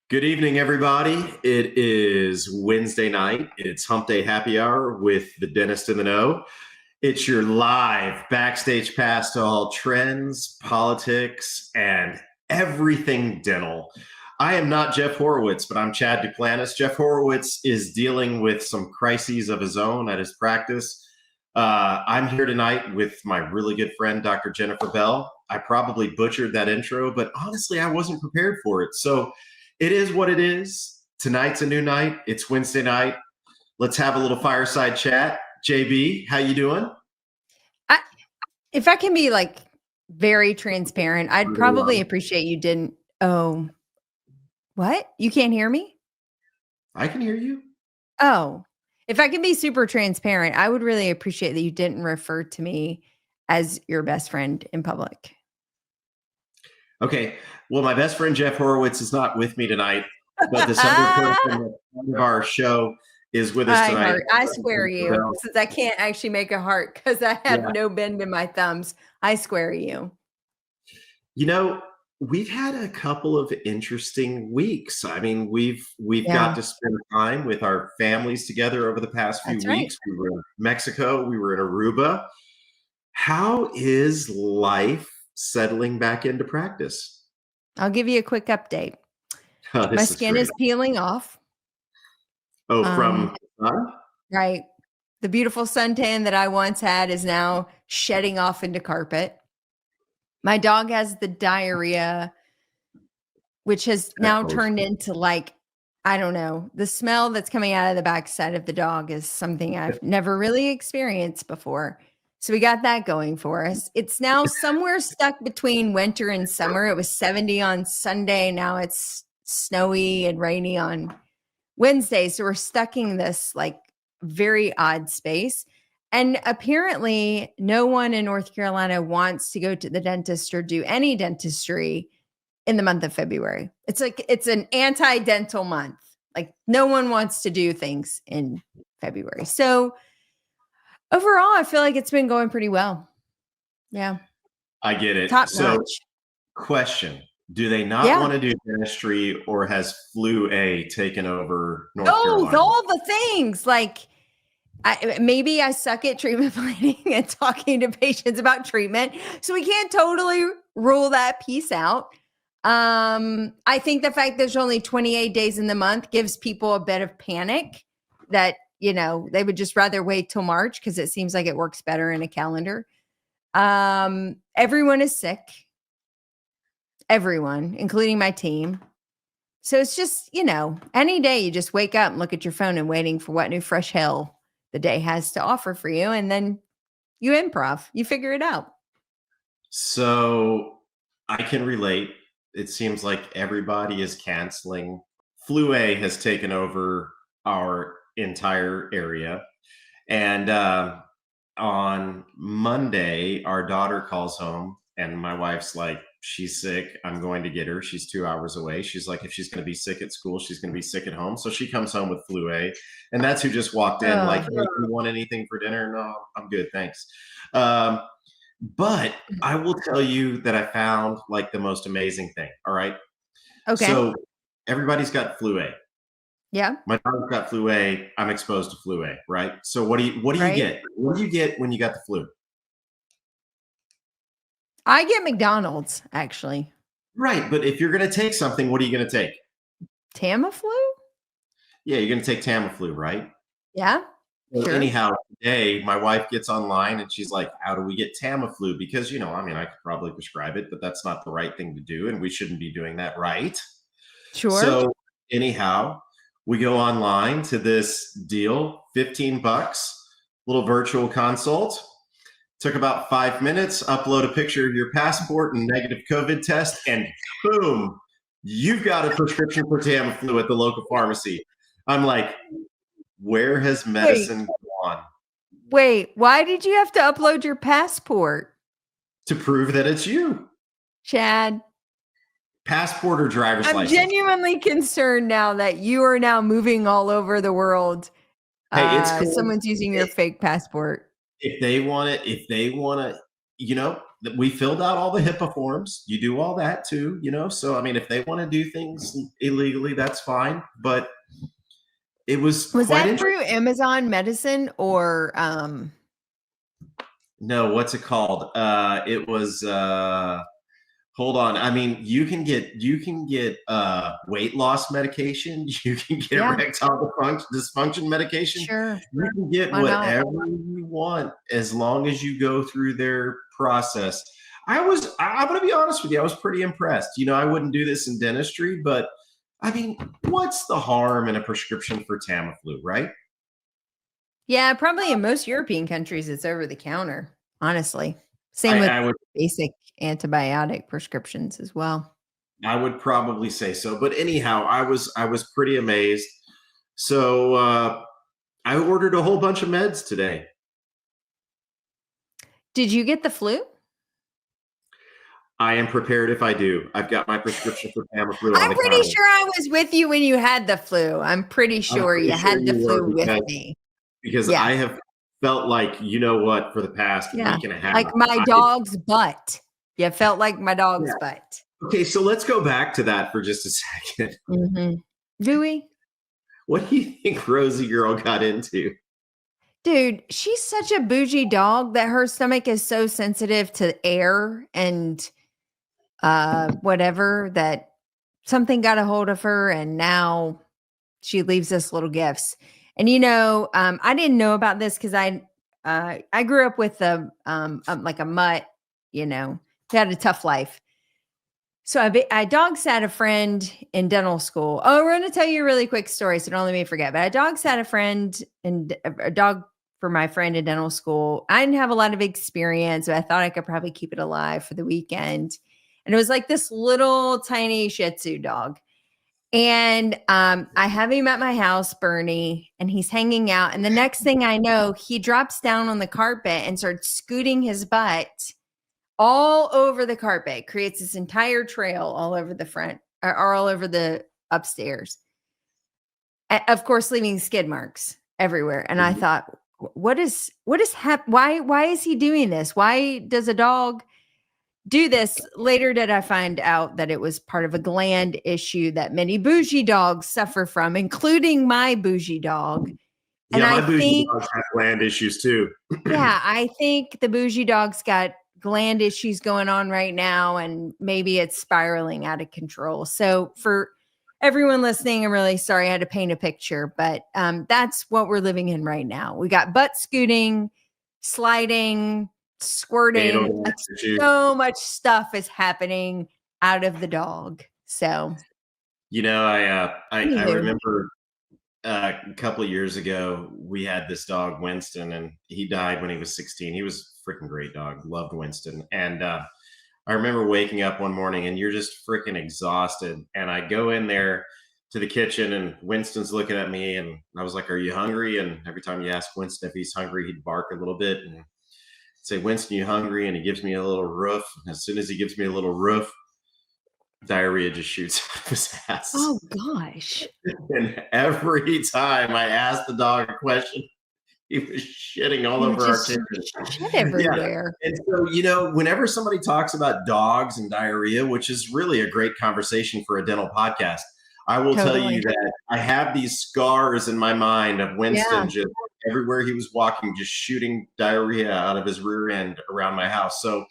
Good evening, everybody. It is Wednesday night. It's Humpday Happy Hour with the dentist in the know. It's your live backstage pass to all trends, politics, and everything dental. I am not Jeff Horowitz, but I'm Chad Duplantis. Jeff Horowitz is dealing with some crises of his own at his practice. I'm here tonight with my really good friend, Dr. Jennifer Bell. I probably butchered that intro, but honestly, I wasn't prepared for it. So it is what it is. Tonight's a new night. It's Wednesday night. Let's have a little fireside chat. JB, how you doing? If I can be like very transparent, I'd probably appreciate you didn't. Oh, what? You can't hear me? I can hear you. Oh, if I can be super transparent, I would really appreciate that you didn't refer to me as your best friend in public. Okay. Well, my best friend Jeff Horowitz is not with me tonight, but this other person of our show is with us tonight. I swear you, since I can't actually make a heart because I have no bend in my thumbs. I swear you. You know, we've had a couple of interesting weeks. I mean, we've got to spend time with our families together over the past few weeks. We were in Mexico, we were in Aruba. How is life settling back into practice? I'll give you a quick update. My skin is peeling off. Oh, from sun? Right. The beautiful suntan that I once had is now shedding off into carpet. My dog has the diarrhea, which has now turned into like, I don't know, the smell that's coming out of the backside of the dog is something I've never really experienced before. So we got that going for us. It's now somewhere stuck between winter and summer. It was 70 on Sunday. Now it's snowy and rainy on Wednesday. So we're stuck in this like very odd space. And apparently no one in North Carolina wants to go to the dentist or do any dentistry in the month of February. It's like, it's an anti-dental month. Like no one wants to do things in February. So overall, I feel like it's been going pretty well. Yeah. I get it. Top so notch. Question. Do they not want to do dentistry, or has flu A taken over North Carolina? All the things. Like maybe I suck at treatment planning and talking to patients about treatment. So we can't totally rule that piece out. I think the fact there's only 28 days in the month gives people a bit of panic that, you know, they would just rather wait till March because it seems like it works better in a calendar. Everyone is sick. Everyone, including my team. So it's just, you know, any day you just wake up and look at your phone and waiting for what new fresh hell the day has to offer for you. And then you improv, you figure it out. So I can relate. It seems like everybody is canceling. Flu A has taken over our entire area. And on Monday, our daughter calls home and my wife's like, she's sick. I'm going to get her. She's 2 hours away. She's like, if she's going to be sick at school, she's going to be sick at home. So she comes home with flu A. And that's who just walked in like, hey, do you want anything for dinner? No, I'm good. Thanks. But I will tell you that I found like the most amazing thing. All right. Okay. So everybody's got flu A. Yeah. My daughter's got flu A. I'm exposed to flu A, right? So what do you get? What do you get when you got the flu? I get McDonald's, actually. Right. But if you're going to take something, what are you going to take? Tamiflu? Yeah, you're going to take Tamiflu, right? Yeah. So anyhow, today my wife gets online and she's like, how do we get Tamiflu? Because, you know, I mean, I could probably prescribe it, but that's not the right thing to do. And we shouldn't be doing that, right? Sure. So anyhow, we go online to this deal, $15, little virtual consult. Took about 5 minutes, upload a picture of your passport and negative COVID test, and boom, you've got a prescription for Tamiflu at the local pharmacy. I'm like, where has medicine gone? Wait, why did you have to upload your passport? To prove that it's you. Chad. Passport or driver's license? I'm genuinely concerned now that you are now moving all over the world. Hey, it's cool. Someone's using your fake passport. If they want to we filled out all the HIPAA forms. You do all that too, So, I mean, if they want to do things illegally, that's fine. But it was Was quite that through Amazon Medicine or No, what's it called? It was hold on. I mean, you can get weight loss medication. You can get erectile dysfunction medication. Sure. You can get whatever you want as long as you go through their process. I'm going to be honest with you. I was pretty impressed. I wouldn't do this in dentistry, but I mean, what's the harm in a prescription for Tamiflu, right? Yeah, probably in most European countries, it's over the counter, honestly. Same with basic antibiotic prescriptions as well. I would probably say so. But anyhow, I was pretty amazed. So I ordered a whole bunch of meds today. Did you get the flu? I am prepared if I do. I've got my prescription for Tamiflu. I'm pretty sure I was with you when you had the flu. I'm pretty sure you had the flu with me. Because I have felt like, you know what, for the past week and a half. Like my dog's butt. You felt like my dog's butt. Okay, so let's go back to that for just a second. Mm-hmm. Do we? What do you think Rosie girl got into? Dude, she's such a bougie dog that her stomach is so sensitive to air and whatever that something got a hold of her and now she leaves us little gifts. And I didn't know about this because I grew up with like a mutt, who had a tough life. So I dog sat a friend in dental school. Oh, we're going to tell you a really quick story, so don't let me forget. But I dog sat a friend and a dog for my friend in dental school. I didn't have a lot of experience, but I thought I could probably keep it alive for the weekend. And it was like this little tiny Shih Tzu dog. And I have him at my house, Bernie, and he's hanging out. And the next thing I know, he drops down on the carpet and starts scooting his butt all over the carpet, creates this entire trail all over the front or all over the upstairs. Of course, leaving skid marks everywhere. And I thought, what is happening? Why is he doing this? Why does a dog do this? Later did I find out that it was part of a gland issue that many bougie dogs suffer from, including my bougie dog. And my bougie dogs have gland issues too. Yeah, I think the bougie dog's got gland issues going on right now, and maybe it's spiraling out of control. So for everyone listening, I'm really sorry I had to paint a picture, but that's what we're living in right now. We got butt scooting, sliding, squirting, so much stuff is happening out of the dog. So, I remember a couple of years ago, we had this dog, Winston, and he died when he was 16. He was a freaking great dog. Loved Winston. And I remember waking up one morning and you're just freaking exhausted. And I go in there to the kitchen and Winston's looking at me and I was like, "Are you hungry?" And every time you ask Winston if he's hungry, he'd bark a little bit and say, "Winston, you hungry?" And he gives me a little roof. And as soon as he gives me a little roof, diarrhea just shoots out of his ass. Oh gosh. And every time I asked the dog a question, he was shitting all over our kitchen. Shit everywhere. Yeah. And so, whenever somebody talks about dogs and diarrhea, which is really a great conversation for a dental podcast, I will tell you that I have these scars in my mind of Winston just everywhere he was walking, just shooting diarrhea out of his rear end around my house. So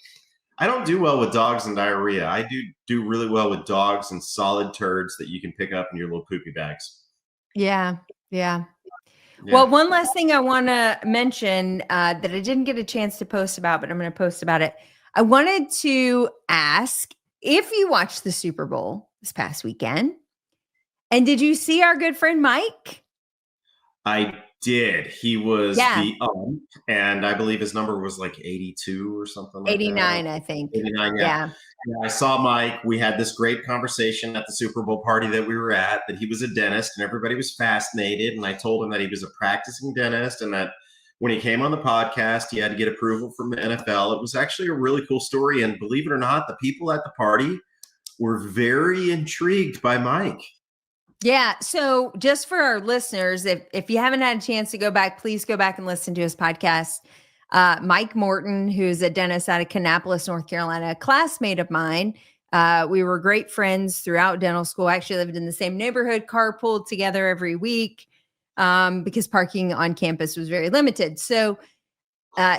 I don't do well with dogs and diarrhea. I do really well with dogs and solid turds that you can pick up in your little poopy bags. Yeah. Well, one last thing I want to mention that I didn't get a chance to post about, but I'm going to post about it. I wanted to ask if you watched the Super Bowl this past weekend, and did you see our good friend Mike? I did. He was the and I believe his number was like 82 or something like 89, that. I think. 89, yeah. I saw Mike. We had this great conversation at the Super Bowl party that we were at, that he was a dentist and everybody was fascinated. And I told him that he was a practicing dentist and that when he came on the podcast, he had to get approval from the NFL. It was actually a really cool story. And believe it or not, the people at the party were very intrigued by Mike. Yeah. So just for our listeners, if you haven't had a chance to go back, please go back and listen to his podcast. Mike Morton, who's a dentist out of Kannapolis, North Carolina, a classmate of mine. We were great friends throughout dental school. Actually lived in the same neighborhood, carpooled together every week because parking on campus was very limited. So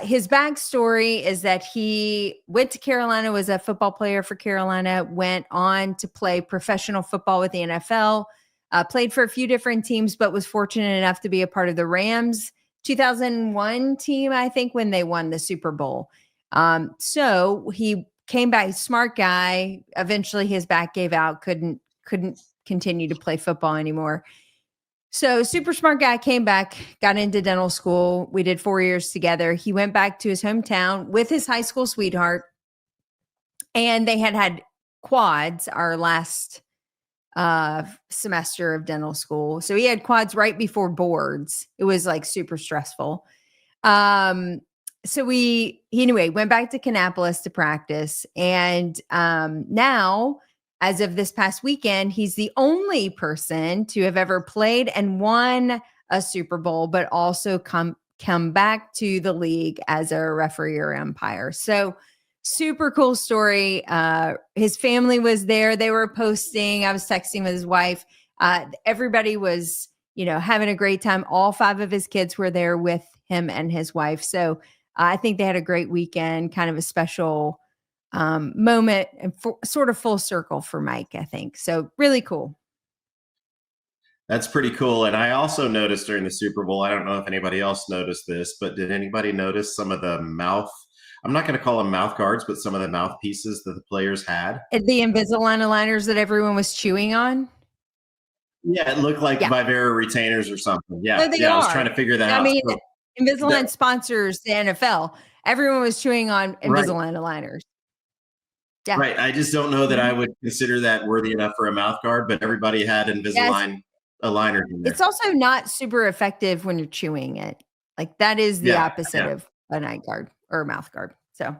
his backstory is that he went to Carolina, was a football player for Carolina, went on to play professional football with the NFL, played for a few different teams, but was fortunate enough to be a part of the Rams 2001 team, I think, when they won the Super Bowl. So he came back, smart guy. Eventually his back gave out, couldn't continue to play football anymore. So super smart guy, came back, got into dental school. We did 4 years together. He went back to his hometown with his high school sweetheart, and they had quads our last semester of dental school. So he had quads right before boards. It was like super stressful. So he anyway went back to Kannapolis to practice. And now, as of this past weekend, he's the only person to have ever played and won a Super Bowl, but also come back to the league as a referee or umpire. So super cool story. His family was there. They were posting. I was texting with his wife. Everybody was, having a great time. All 5 of his kids were there with him and his wife. So I think they had a great weekend, kind of a special moment and sort of full circle for Mike, I think. So really cool. That's pretty cool. And I also noticed during the Super Bowl, I don't know if anybody else noticed this, but did anybody notice some of the I'm not going to call them mouth guards, but some of the mouthpieces that the players had? The Invisalign aligners that everyone was chewing on? Yeah, it looked like Vivera retainers or something. Yeah, no, I was trying to figure that out. I mean, Invisalign sponsors the NFL. Everyone was chewing on Invisalign aligners. Yeah. Right. I just don't know that I would consider that worthy enough for a mouth guard, but everybody had Invisalign aligners in there. It's also not super effective when you're chewing it. Like that is the opposite of an eye guard or a mouth guard. So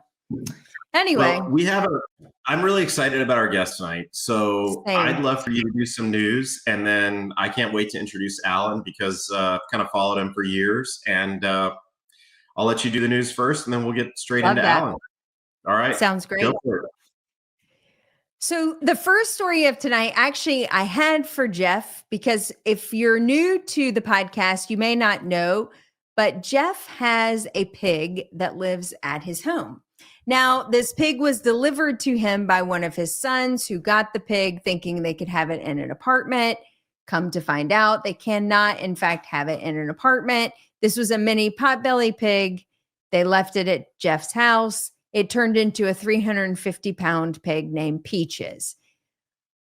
anyway, well, I'm really excited about our guest tonight. So I'd love for you to do some news, and then I can't wait to introduce Alan because I've kind of followed him for years, and I'll let you do the news first, and then we'll get straight into Alan. All right. Sounds great. Go for it. So the first story of tonight, actually, I had for Jeff, because if you're new to the podcast, you may not know, but Jeff has a pig that lives at his home. Now, this pig was delivered to him by one of his sons who got the pig thinking they could have it in an apartment. Come to find out, they cannot, in fact, have it in an apartment. This was a mini potbelly pig. They left it at Jeff's house. It turned into a 350-pound pig named Peaches.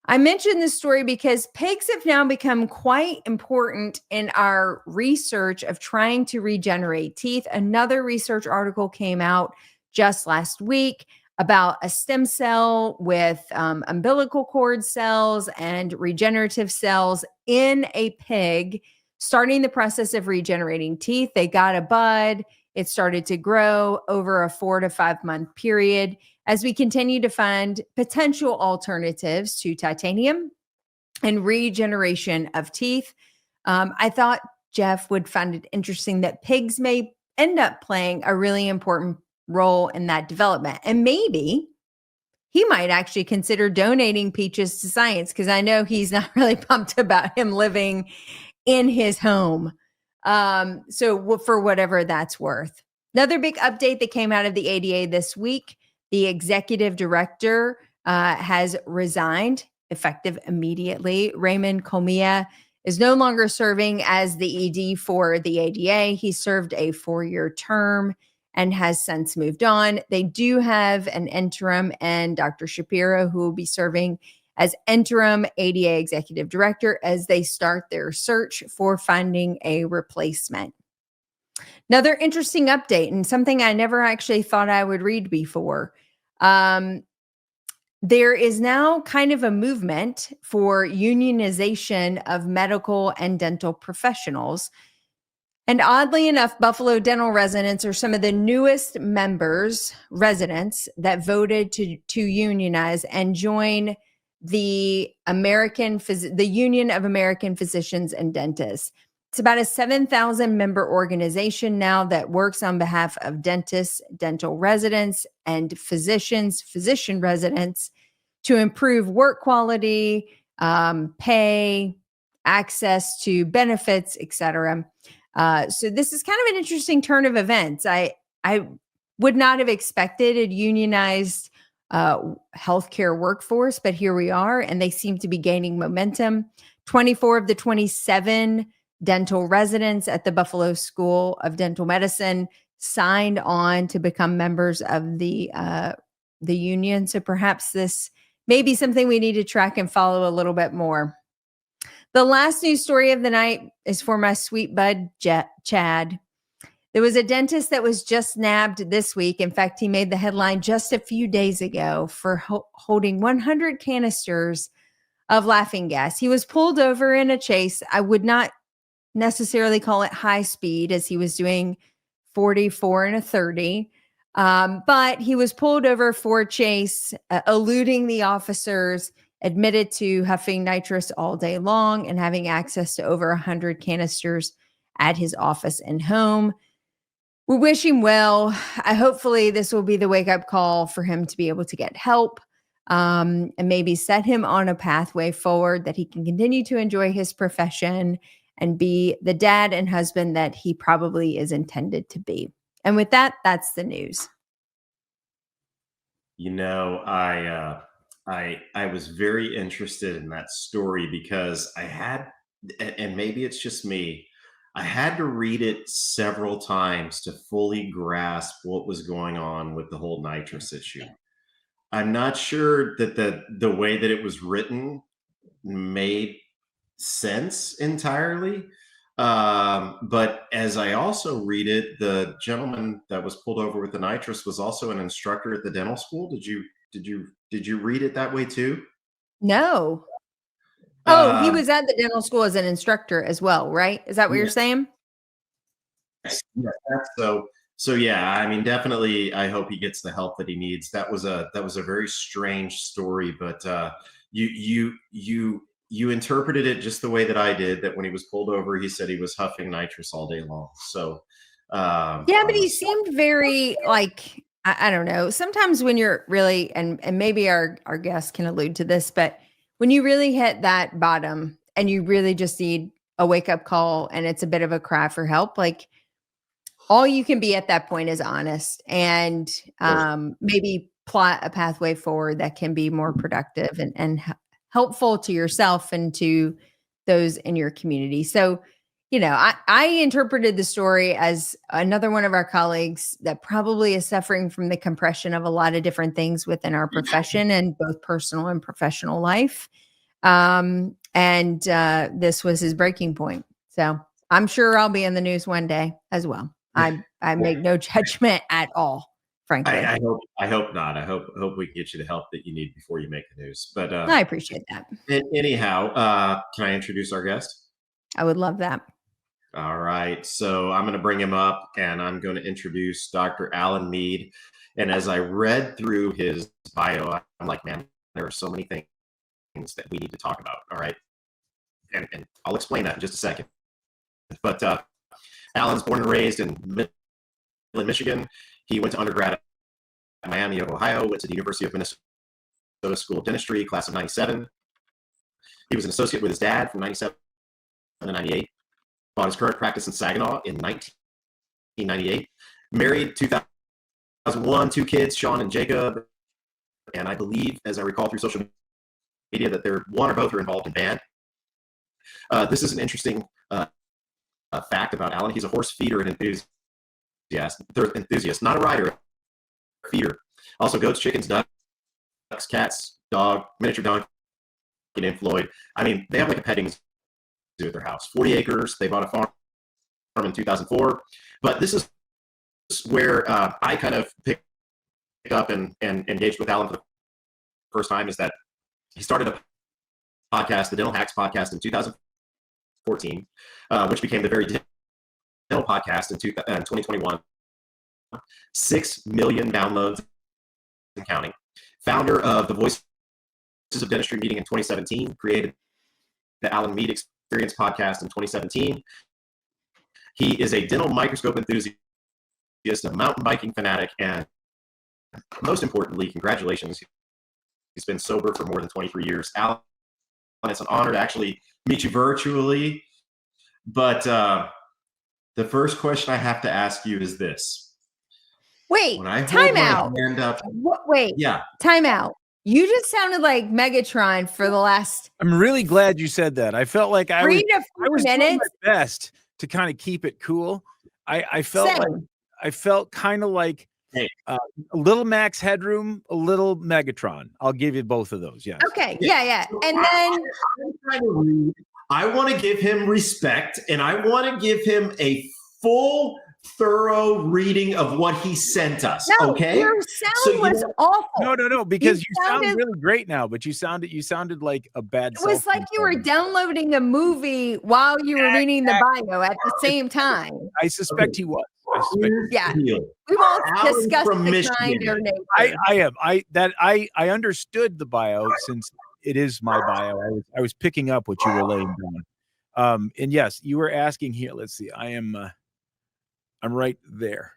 I mentioned this story because pigs have now become quite important in our research of trying to regenerate teeth. Another research article came out just last week about a stem cell with umbilical cord cells and regenerative cells in a pig, starting the process of regenerating teeth. They got a bud. It started to grow over a 4 to 5 month period as we continue to find potential alternatives to titanium and regeneration of teeth. I thought Jeff would find it interesting that pigs may end up playing a really important role in that development. And maybe he might actually consider donating Peaches to science, because I know he's not really pumped about him living in his home. So for whatever that's worth. Another big update that came out of the ADA this week, the executive director has resigned effective immediately. Raymond Comia is no longer serving as the ED for the ADA. He served a 4-year term and has since moved on. They do have an interim, and Dr. Shapiro, who will be serving as interim ADA executive director as they start their search for finding a replacement. Another interesting update, and something I never actually thought I would read before. There is now kind of a movement for unionization of medical and dental professionals. And oddly enough, Buffalo Dental residents are some of the newest residents that voted to unionize and join the Union of American Physicians and Dentists. It's about a 7,000 member organization now that works on behalf of dentists, dental residents, and physician residents to improve work quality, pay, access to benefits, etc. So this is kind of an interesting turn of events. I would not have expected a unionized healthcare workforce, but here we are, and they seem to be gaining momentum. 24 of the 27 dental residents at the Buffalo School of Dental Medicine signed on to become members of the union. So perhaps this may be something we need to track and follow a little bit more. The last news story of the night is for my sweet bud, Chad. There was a dentist that was just nabbed this week. In fact, he made the headline just a few days ago for holding 100 canisters of laughing gas. He was pulled over in a chase. I would not necessarily call it high speed, as he was doing 44 and a 30. But he was pulled over for a chase, eluding the officers, admitted to huffing nitrous all day long and having access to over 100 canisters at his office and home. We wish him well. Hopefully this will be the wake-up call for him to be able to get help, and maybe set him on a pathway forward that he can continue to enjoy his profession and be the dad and husband that he probably is intended to be. And with that, that's the news. You know, I was very interested in that story because I had, and maybe it's just me, I had to read it several times to fully grasp what was going on with the whole nitrous issue. I'm not sure that the way that it was written made sense entirely. But as I also read it, the gentleman that was pulled over with the nitrous was also an instructor at the dental school. Did you read it that way too? No. Oh, he was at the dental school as an instructor as well, right? Is that what you're saying? Yes. So yeah, I mean, definitely, I hope he gets the help that he needs. That was a very strange story, but you interpreted it just the way that I did. That when he was pulled over, he said he was huffing nitrous all day long. So yeah, but he seemed very like I don't know. Sometimes when you're really and maybe our guests can allude to this, but when you really hit that bottom and you really just need a wake up call and it's a bit of a cry for help, like all you can be at that point is honest and maybe plot a pathway forward that can be more productive and helpful to yourself and to those in your community. So, you know, I interpreted the story as another one of our colleagues that probably is suffering from the compression of a lot of different things within our profession and both personal and professional life. And this was his breaking point. So I'm sure I'll be in the news one day as well. I make no judgment at all, frankly. I hope not. I hope we can get you the help that you need before you make the news. But I appreciate that. Anyhow, can I introduce our guest? I would love that. All right. So I'm going to bring him up and I'm going to introduce Dr. Alan Mead. And as I read through his bio, I'm like, man, there are so many things that we need to talk about. All right. And I'll explain that in just a second. But Alan's born and raised in Midland, Michigan. He went to undergrad at Miami of Ohio, went to the University of Minnesota School of Dentistry, class of 97. He was an associate with his dad from 97 to 98. Bought his current practice in Saginaw in 1998. Married 2001, 2 kids, Sean and Jacob. And I believe, as I recall through social media, that they're one or both are involved in band. This is an interesting fact about Alan. He's a horse feeder and enthusiast, not a rider, a feeder. Also goats, chickens, ducks, cats, dog, miniature donkey named Floyd. I mean, they have like a petting zoo at their house. 40 acres. They bought a farm in 2004. But this is where I kind of picked up and engaged with Alan for the first time, is that he started a podcast, the Dental Hacks podcast, in 2014, which became the Very Dental podcast in 2021. 6 million downloads and counting. Founder of the Voices of Dentistry meeting in 2017, created the Alan Mead Experience podcast in 2017, He is a dental microscope enthusiast, a mountain biking fanatic, and most importantly, congratulations. He's been sober for more than 23 years. Alan, it's an honor to actually meet you virtually. But the first question I have to ask you is this. Wait, when I time hold my out. hand up, Wait, yeah, time out. You just sounded like Megatron for the last. I'm really glad you said that. I felt like I was doing my best to kind of keep it cool. I felt kind of like a little Max Headroom, a little Megatron. I'll give you both of those. Yes. Okay. Yeah. And then I want to give him respect, and I want to give him a full, thorough reading of what he sent us. No, okay, your sound was awful. No, because you sound really great now, but you sounded like a bad. It was like you were downloading a movie while you were reading the bio at the same time. I suspect he was. Yeah, we won't discuss the kind or name. I understood the bio since it is my bio. I was picking up what you were laying down. And yes, you were asking here. Let's see. I'm right there.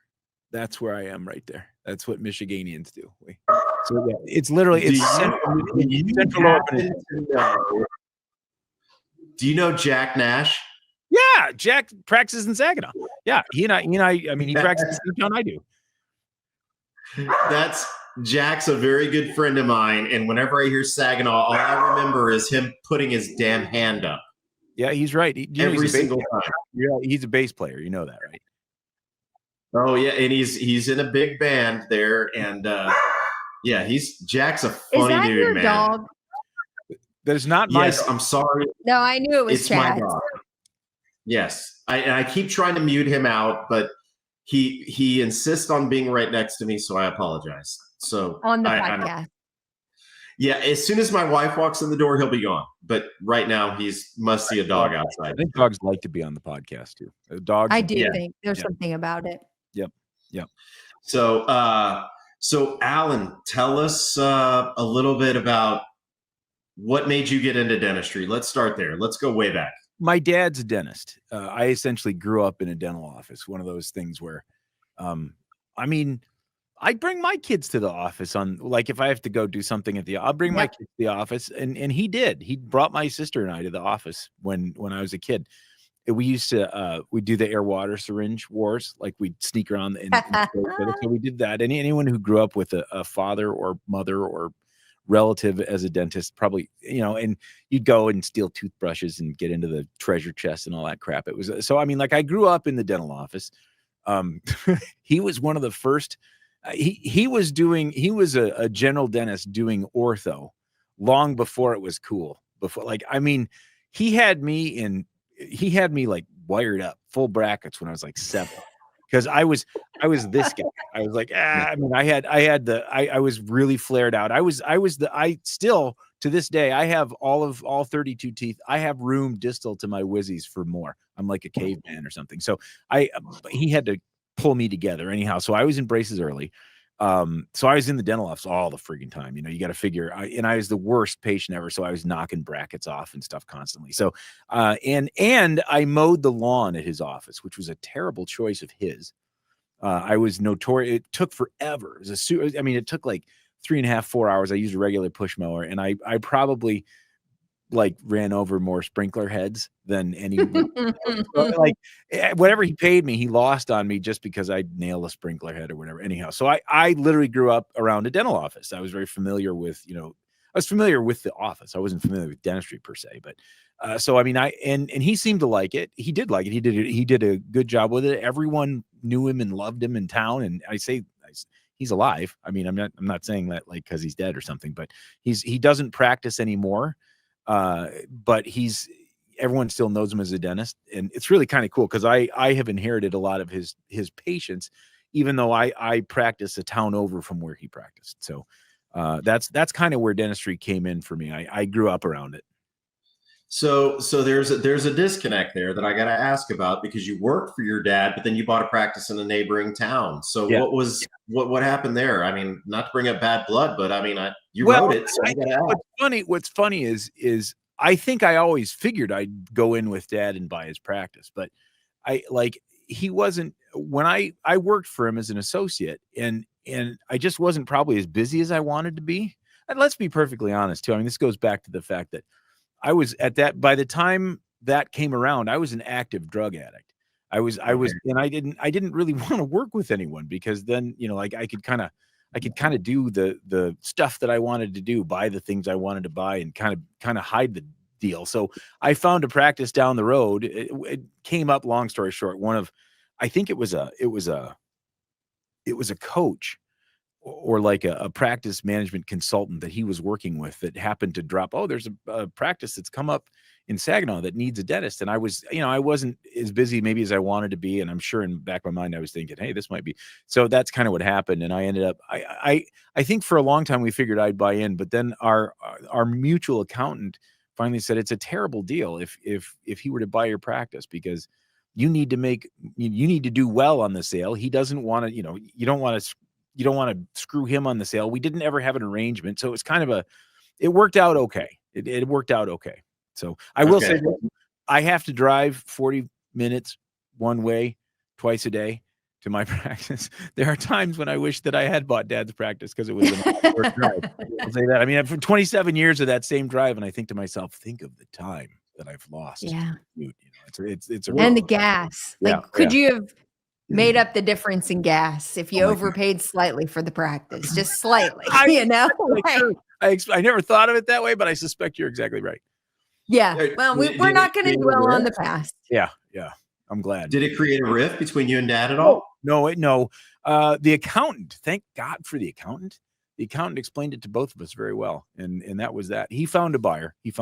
That's where I am right there. That's what Michiganians do. So yeah, it's literally central. Do you know Jack Nash? Yeah, Jack practices in Saginaw. Yeah, he and I mean, he practices in the same town I do. Jack's a very good friend of mine, and whenever I hear Saginaw, all I remember is him putting his damn hand up. Yeah, he's right. Every single time. Yeah, he's a bass player. You know that, right? Oh yeah, and he's in a big band there, and yeah, Jack's a funny dude, man. Dog? That is not my. Yes, I'm sorry. No, I knew it was. It's my dog. Yes, I keep trying to mute him out, but he insists on being right next to me, so I apologize. So on the podcast. Yeah, as soon as my wife walks in the door, he'll be gone. But right now, must see a dog outside. I think dogs like to be on the podcast too. Dogs. I do think there's something about it. Yep. So Alan, tell us a little bit about what made you get into dentistry. Let's start there. Let's go way back. My dad's a dentist. I essentially grew up in a dental office. One of those things where, I mean, I bring my kids to the office on, like, if I have to go do something I'll bring my kids to the office. And he did. He brought my sister and I to the office when I was a kid. We used to, we do the air water syringe wars. Like, we'd sneak around so we did that. Anyone who grew up with a father or mother or relative as a dentist, probably, and you'd go and steal toothbrushes and get into the treasure chest and all that crap. It was, so, I mean, like, I grew up in the dental office. He was one of the first, he was a general dentist doing ortho long before it was cool. He had me like wired up full brackets when I was like 7. Because I was this guy. I was like, I mean, I was really flared out. I still to this day, I have all 32 teeth. I have room distal to my wizzies for more. I'm like a caveman or something. So he had to pull me together anyhow. So I was in braces early. So I was in the dental office all the friggin' time. You got to figure, and I was the worst patient ever. So I was knocking brackets off and stuff constantly. So, and I mowed the lawn at his office, which was a terrible choice of his. I was notorious. It took forever. It took like 3.5, 4 hours. I used a regular push mower, and I probably like ran over more sprinkler heads than any. Like, whatever he paid me, he lost on me just because I nailed a sprinkler head or whatever. Anyhow, so I literally grew up around a dental office. I was very familiar with, I was familiar with the office. I wasn't familiar with dentistry per se, but so I mean, and he seemed to like it. He did like it. He did a good job with it. Everyone knew him and loved him in town. And he's alive. I mean, I'm not saying that like because he's dead or something, but he doesn't practice anymore. But everyone still knows him as a dentist, and it's really kind of cool because I have inherited a lot of his patients, even though I practice a town over from where he practiced. So that's kind of where dentistry came in for me. I grew up around it. So there's a disconnect there that I got to ask about, because you worked for your dad, but then you bought a practice in a neighboring town. So what happened there? I mean, not to bring up bad blood, but I mean, you wrote it. So what's funny is I think I always figured I'd go in with dad and buy his practice, but he wasn't, when I worked for him as an associate, and I just wasn't probably as busy as I wanted to be. And let's be perfectly honest too. I mean, this goes back to the fact that I was by the time that came around, I was an active drug addict. I was, and I didn't really want to work with anyone, because then, like I could kind of do the stuff that I wanted to do, buy the things I wanted to buy, and kind of hide the deal. So I found a practice down the road. It came up, long story short, I think it was a coach, or like a practice management consultant that he was working with, that happened to drop, oh, there's a practice that's come up in Saginaw that needs a dentist. And I was, I wasn't as busy maybe as I wanted to be. And I'm sure in the back of my mind, I was thinking, hey, this might be. So that's kind of what happened. And I ended up, I think for a long time we figured I'd buy in, but then our mutual accountant finally said, it's a terrible deal if he were to buy your practice, because you need to do well on the sale. He doesn't want to, you don't want to screw him on the sale. We didn't ever have an arrangement. So it's kind of it worked out okay. It worked out okay. So I will say that I have to drive 40 minutes one way twice a day to my practice. There are times when I wish that I had bought Dad's practice, because it was a short drive. I'll say that. I mean, for 27 years of that same drive, and I think to myself, think of the time that I've lost. Yeah. It's and the gas. Could you have made up the difference in gas if you overpaid slightly for the practice, just slightly? I never thought of it that way, but I suspect you're exactly right. Yeah. Well, we're not going to dwell on the past. Yeah. I'm glad. Did it create a rift between you and Dad at all? No. The accountant, thank God for the accountant. The accountant explained it to both of us very well. And that was that. He found a buyer. He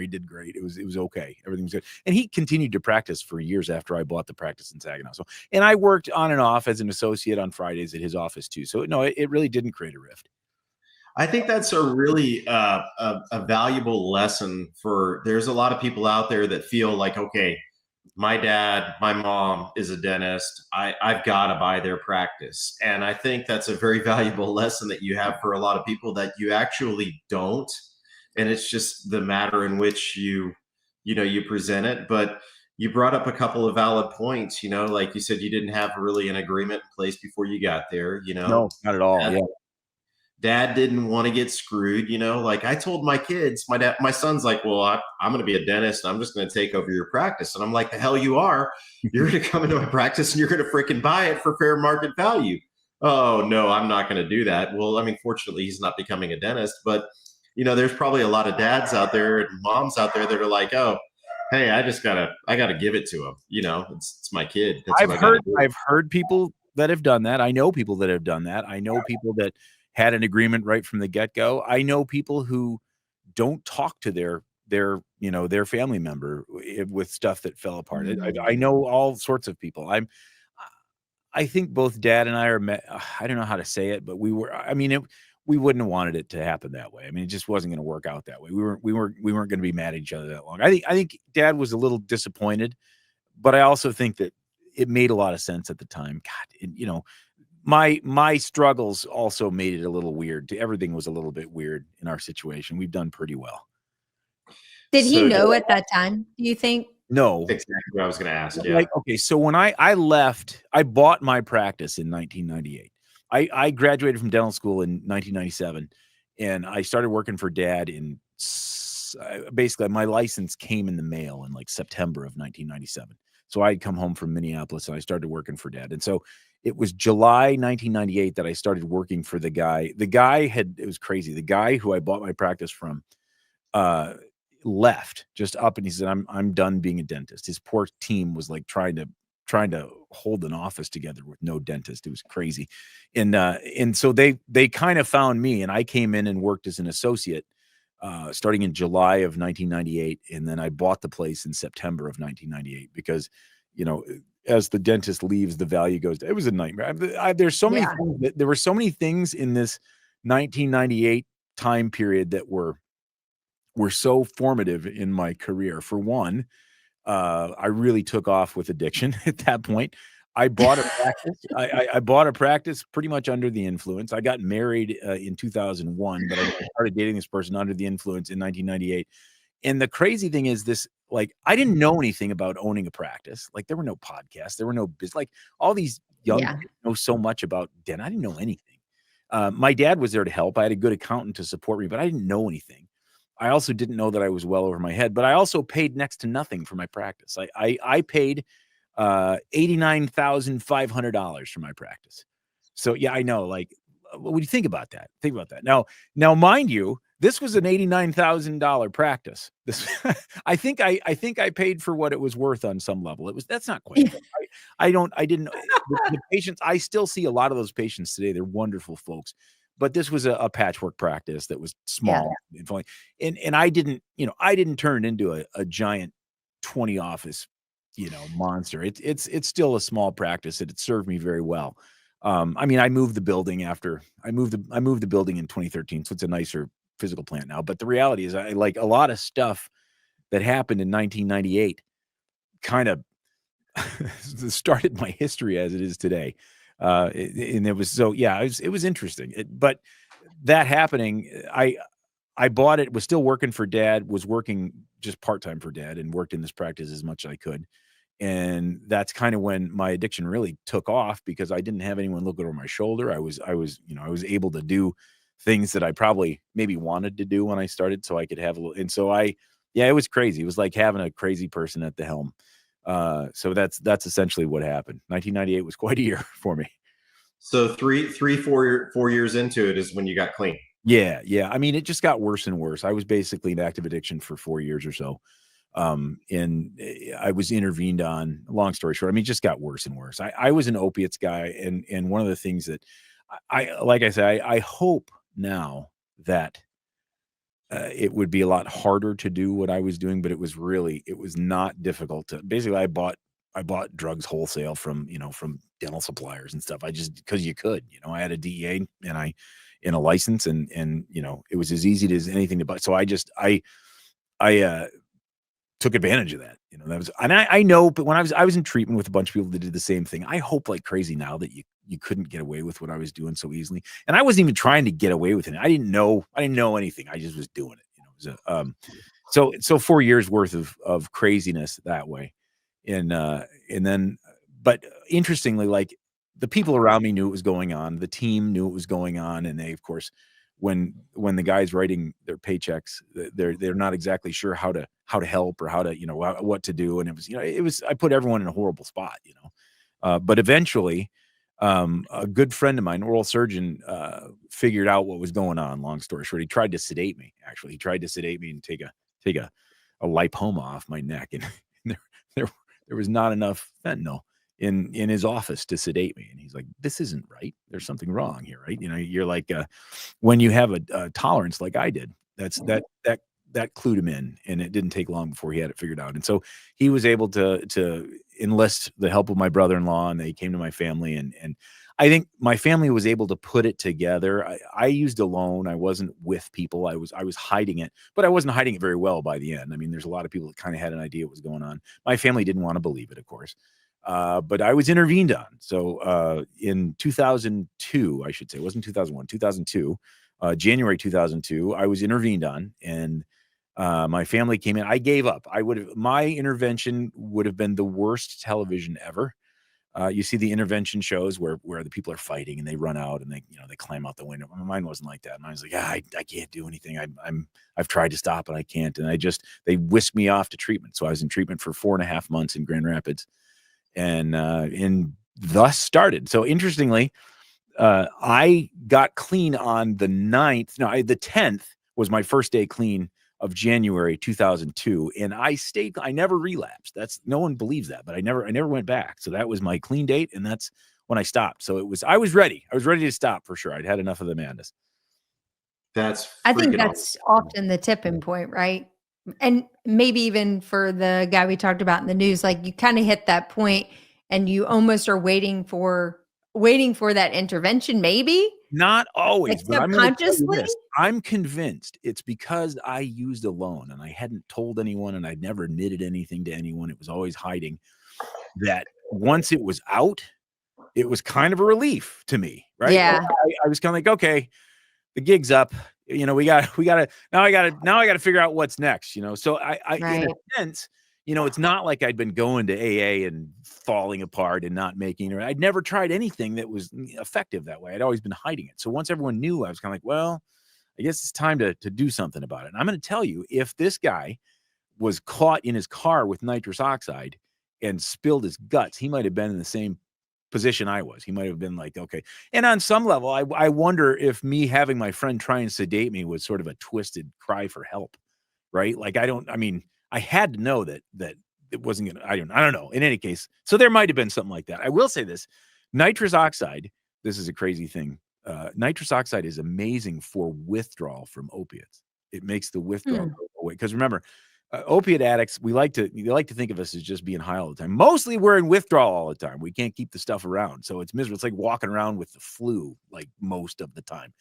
did great. It was okay. Everything was good. And he continued to practice for years after I bought the practice in Saginaw. So, and I worked on and off as an associate on Fridays at his office too. So no, it really didn't create a rift. I think that's a really a valuable lesson there's a lot of people out there that feel like, okay, my dad, my mom is a dentist. I've got to buy their practice. And I think that's a very valuable lesson that you have for a lot of people, that you actually don't. And it's just the matter in which you present it. But you brought up a couple of valid points, like you said, you didn't have really an agreement in place before you got there, No, not at all. Dad didn't want to get screwed, like I told my kids, my son's like, well, I'm going to be a dentist. And I'm just going to take over your practice. And I'm like, the hell you are. You're going to come into my practice and you're going to freaking buy it for fair market value. Oh, no, I'm not going to do that. Well, I mean, fortunately, he's not becoming a dentist. But, there's probably a lot of dads out there and moms out there that are like, oh, hey, I got to give it to him. It's my kid. I've heard people that have done that. I know people that have done that. I know people that had an agreement right from the get-go. I know people who don't talk to their family member with stuff that fell apart. I know all sorts of people. I think both Dad and I I don't know how to say it, but we wouldn't have wanted it to happen that way. I mean, it just wasn't going to work out that way. We weren't going to be mad at each other that long. I think Dad was a little disappointed, but I also think that it made a lot of sense at the time. God, my struggles also made it a little weird. Everything was a little bit weird in our situation. We've done pretty well. Did he know at that time, do you think? No. Exactly what I was going to ask. Yeah. Okay, so when I left, I bought my practice in 1998. I graduated from dental school in 1997, and I started working for Dad in basically my license came in the mail in like September of 1997. So I'd come home from Minneapolis and I started working for Dad. And so it was July 1998 that I started working for the guy. It was crazy. The guy who I bought my practice from left just up, and he said, I'm done being a dentist. His poor team was like trying to hold an office together with no dentist. It was crazy. And so they kind of found me, and I came in and worked as an associate starting in July of 1998. And then I bought the place in September of 1998 because, as the dentist leaves, the value goes down. It was a nightmare. There's so many things there were so many things in this 1998 time period that were so formative in my career. For one, I really took off with addiction at that point. I bought a practice. I bought a practice pretty much under the influence. I got married in 2001, but I started dating this person under the influence in 1998. the crazy thing is this, like, I didn't know anything about owning a practice. Like, there were no podcasts, there were no business. Like, all these young kids know so much about dent. I didn't know anything. My dad was there to help. I had a good accountant to support me, but I didn't know anything. I also didn't know that I was well over my head, but I also paid next to nothing for my practice. I paid $89,500 for my practice. So yeah, I know. Like, what do you think about that? Think about that. Now, mind you, this was an $89,000 practice. This, I think I paid for what it was worth on some level. That's not quite. I didn't. The patients, I still see a lot of those patients today. They're wonderful folks, but this was a patchwork practice that was small and I didn't turn it into a giant 20 office, monster. It's still a small practice, and it served me very well. I mean, I moved the building after I moved the building in 2013, so it's a nicer physical plant now. But the reality is, I like a lot of stuff that happened in 1998 kind of started my history as it is today. And it was so, yeah, it was interesting. But that happening, I bought it, was still working for Dad, was working just part-time for Dad, and worked in this practice as much as I could. And that's kind of when my addiction really took off, because I didn't have anyone look over my shoulder. I was able to do things that I probably maybe wanted to do when I started, so I could have a little. And so it was crazy. It was like having a crazy person at the helm. So that's essentially what happened. 1998 was quite a year for me. So 4 years into it is when you got clean. Yeah. I mean, it just got worse and worse. I was basically in active addiction for 4 years or so. And I was intervened on. Long story short, I mean, it just got worse and worse. I was an opiates guy, and one of the things that I hope now that it would be a lot harder to do what I was doing, but it was not difficult to. Basically, I bought drugs wholesale from dental suppliers and stuff. Because you could, I had a DEA and a license, and it was as easy as anything to buy. So I took advantage of that. That was, and I know, but when I was in treatment with a bunch of people that did the same thing. I hope like crazy now that you couldn't get away with what I was doing so easily. And I wasn't even trying to get away with it. I didn't know anything. I just was doing it. It was so 4 years worth of craziness that way. And then, but interestingly, like, the people around me knew it was going on. The team knew it was going on. And they, of course, when the guy's writing their paychecks, they're not exactly sure how to help or how to, what to do. And it was, I put everyone in a horrible spot, but eventually, a good friend of mine, oral surgeon, figured out what was going on. Long story short, he tried to sedate me. Actually, he tried to sedate me and take a lipoma off my neck. And there was not enough fentanyl in his office to sedate me. And he's like, this isn't right. There's something wrong here, right? You're like, when you have a tolerance like I did, that clued him in, and it didn't take long before he had it figured out. And so he was able to enlist the help of my brother-in-law, and they came to my family. And I think my family was able to put it together. I used alone. I wasn't with people. I was hiding it, but I wasn't hiding it very well by the end. I mean, there's a lot of people that kind of had an idea what was going on. My family didn't want to believe it, of course. But I was intervened on. So in 2002, I should say, it wasn't 2001, 2002, January 2002, I was intervened on, and my family came in. I gave up. My intervention would have been the worst television ever. You see the intervention shows where the people are fighting and they run out and they climb out the window. Mine wasn't like that. Mine was like, I can't do anything. I've tried to stop and I can't. And they whisked me off to treatment. So I was in treatment for 4.5 months in Grand Rapids, and thus started. So interestingly, I got clean on the 9th. No, the 10th was my first day clean of January 2002, and I never relapsed. No one believes that, but I never went back. So that was my clean date, and that's when I stopped. So I was ready. I was ready to stop for sure. I'd had enough of the madness. I think that's often the tipping point, right? And maybe even for the guy we talked about in the news, like, you kind of hit that point and you almost are waiting for that intervention, maybe. Not always, like, but subconsciously. I'm convinced it's because I used alone and I hadn't told anyone, and I'd never admitted anything to anyone. It was always hiding. That once it was out, it was kind of a relief to me, right? Yeah. I was kind of like, okay, the gig's up. we got to now. I got to figure out what's next. So I in a sense, it's not like I'd been going to AA and falling apart and not making it. I'd never tried anything that was effective that way. I'd always been hiding it. So once everyone knew, I was kind of like, well, I guess it's time to do something about it. And I'm going to tell you, if this guy was caught in his car with nitrous oxide and spilled his guts, he might have been in the same position I was. He might have been like, okay. And on some level, I wonder if me having my friend try and sedate me was sort of a twisted cry for help, right? Like, I had to know that it wasn't going to, I don't know. In any case, so there might have been something like that. I will say this, nitrous oxide, this is a crazy thing. Nitrous oxide is amazing for withdrawal from opiates. It makes the withdrawal go away. Because remember, opiate addicts, they like to think of us as just being high all the time. Mostly we're in withdrawal all the time. We can't keep the stuff around. So it's miserable. It's like walking around with the flu, like most of the time.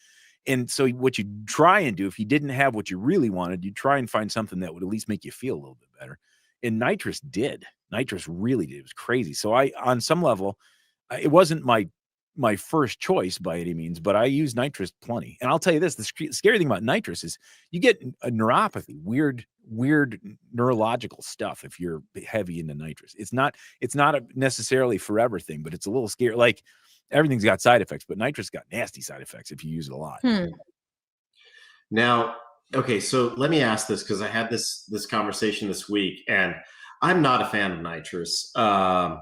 And so what you try and do, if you didn't have what you really wanted, you try and find something that would at least make you feel a little bit better. And nitrous did. Nitrous really did. It was crazy. So on some level, it wasn't my first choice by any means, but I use nitrous plenty. And I'll tell you this, the scary thing about nitrous is you get a neuropathy, weird neurological stuff if you're heavy into nitrous. It's not a necessarily forever thing, but it's a little scary. Like, everything's got side effects, but nitrous got nasty side effects if you use it a lot. Now, okay, so let me ask this, because I had this conversation this week, and I'm not a fan of nitrous. I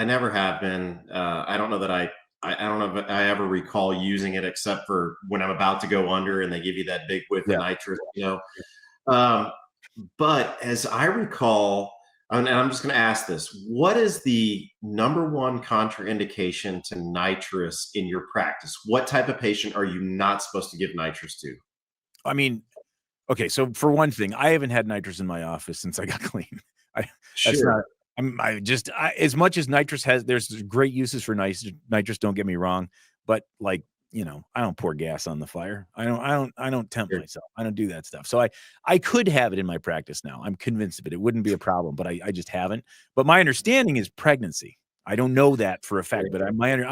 never have been. I don't know that I don't know if I ever recall using it, except for when I'm about to go under and they give you that big whiff of nitrous, But as I recall, and I'm just going to ask this, what is the number one contraindication to nitrous in your practice? What type of patient are you not supposed to give nitrous to? I mean, okay, so for one thing, I haven't had nitrous in my office since I got clean. As much as nitrous there's great uses for nitrous, don't get me wrong, but like, I don't pour gas on the fire. I don't tempt myself. I don't do that stuff. So I could have it in my practice now. I'm convinced of it. It wouldn't be a problem, but I just haven't. But my understanding is pregnancy. I don't know that for a fact, but I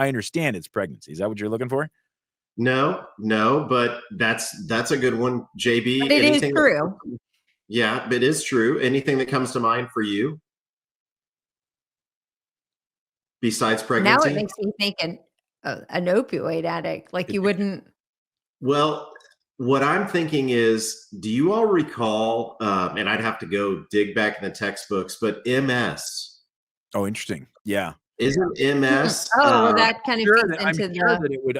understand it's pregnancy. Is that what you're looking for? No, but that's a good one, JB. But it is true. Yeah, it is true. Anything that comes to mind for you besides pregnancy? Now it makes me think an opioid addict, like you wouldn't. Well, what I'm thinking is, do you all recall, and I'd have to go dig back in the textbooks, but MS? Oh, interesting. Yeah. Isn't MS? That kind of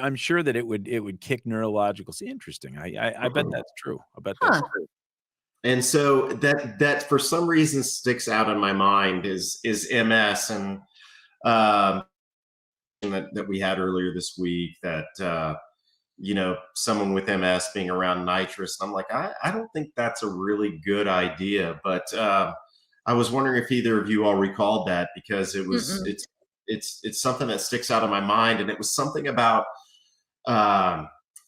I'm sure that it would kick neurological. See, interesting. I bet that's true. I bet that's true. And so that for some reason sticks out in my mind is MS, and that we had earlier this week, that someone with MS being around nitrous. I'm like, I don't think that's a really good idea. But I was wondering if either of you all recalled that, because it was it's something that sticks out in my mind, and it was something about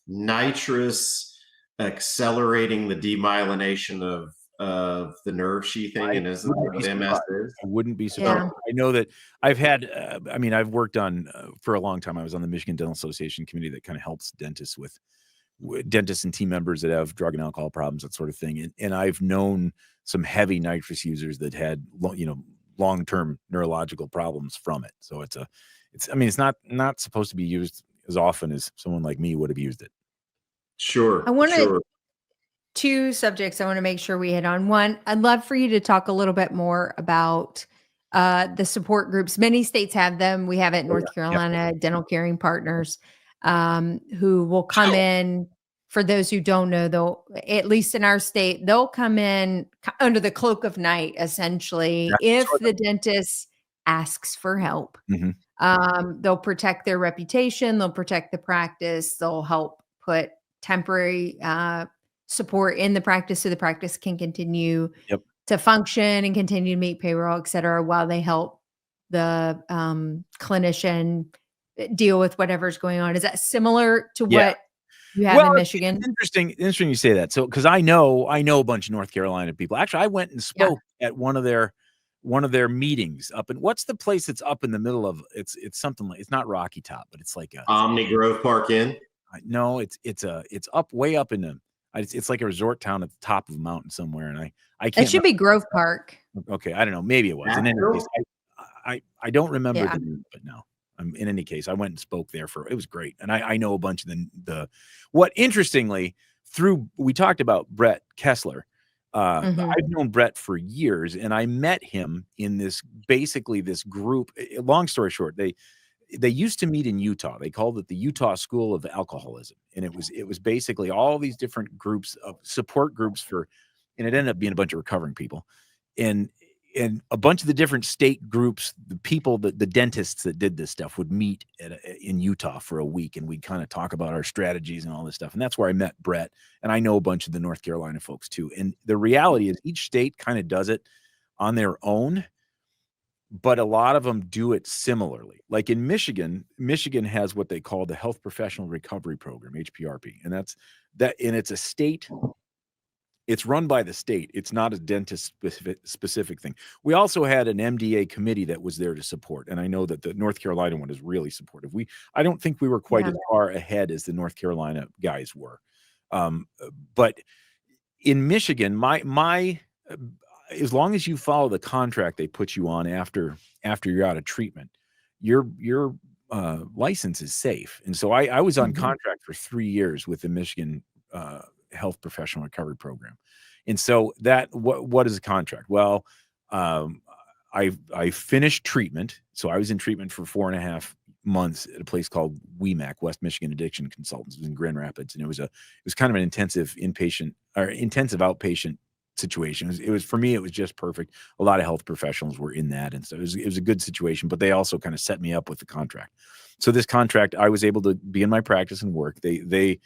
nitrous accelerating the demyelination of the nerve sheathing, and isn't what MS is? I wouldn't be surprised. Yeah. I know that I've had, I've worked on, for a long time, I was on the Michigan Dental Association committee that kind of helps dentists with dentists and team members that have drug and alcohol problems, that sort of thing. And I've known some heavy nitrous users that had, long-term neurological problems from it. So it's not supposed to be used as often as someone like me would have used it. Sure. I want to two subjects I want to make sure we hit on. One, I'd love for you to talk a little bit more about the support groups. Many states have them. We have it in North Carolina, Dental Caring Partners, who will come in. For those who don't know, though, at least in our state, they'll come in under the cloak of night, essentially, if the dentist asks for help. They'll protect their reputation. They'll protect the practice. They'll help put temporary support in the practice so the practice can continue to function and continue to meet payroll, et cetera, while they help the clinician deal with whatever's going on. Is that similar to what you have in Michigan? Interesting you say that. So, because I know a bunch of North Carolina people. Actually, I went and spoke at one of their meetings up in, what's the place that's up in the middle of, it's something like, it's not Rocky Top, but it's like Omni Grove Park Inn. No, it's up way up in the. It's like a resort town at the top of a mountain somewhere, and I It can't. should be Grove Park. Okay, I don't know. Maybe it was. In any case, I don't remember Yeah. the name, but no. In any case, I went and spoke there it was great, and I know a bunch of the. What interestingly, we talked about Brett Kessler. I've known Brett for years, and I met him in this group. Long story short, they used to meet in Utah. They called it the Utah School of Alcoholism, and it was basically all these different groups of support groups and it ended up being a bunch of recovering people, and a bunch of the different state groups, the people, the dentists that did this stuff would meet in Utah for a week, and we'd kind of talk about our strategies and all this stuff. And that's where I met Brett, and I know a bunch of the North Carolina folks too. And the reality is each state kind of does it on their own, but a lot of them do it similarly. Like in Michigan has what they call the Health Professional Recovery Program, HPRP. And and it's a state, it's run by the state. It's not a dentist specific thing. We also had an MDA committee that was there to support. And I know that the North Carolina one is really supportive. I don't think we were quite as far ahead as the North Carolina guys were. But in Michigan, as long as you follow the contract they put you on after you're out of treatment, your license is safe. And so I was on contract for 3 years with the Michigan Health Professional Recovery Program. And so what is a contract? Well, I finished treatment. So I was in treatment for 4.5 months at a place called WEMAC, West Michigan Addiction Consultants. It was in Grand Rapids. And it was kind of an intensive outpatient situation. It was for me, it was just perfect. A lot of health professionals were in that. And so it was a good situation, but they also kind of set me up with the contract. So this contract, I was able to be in my practice and work. They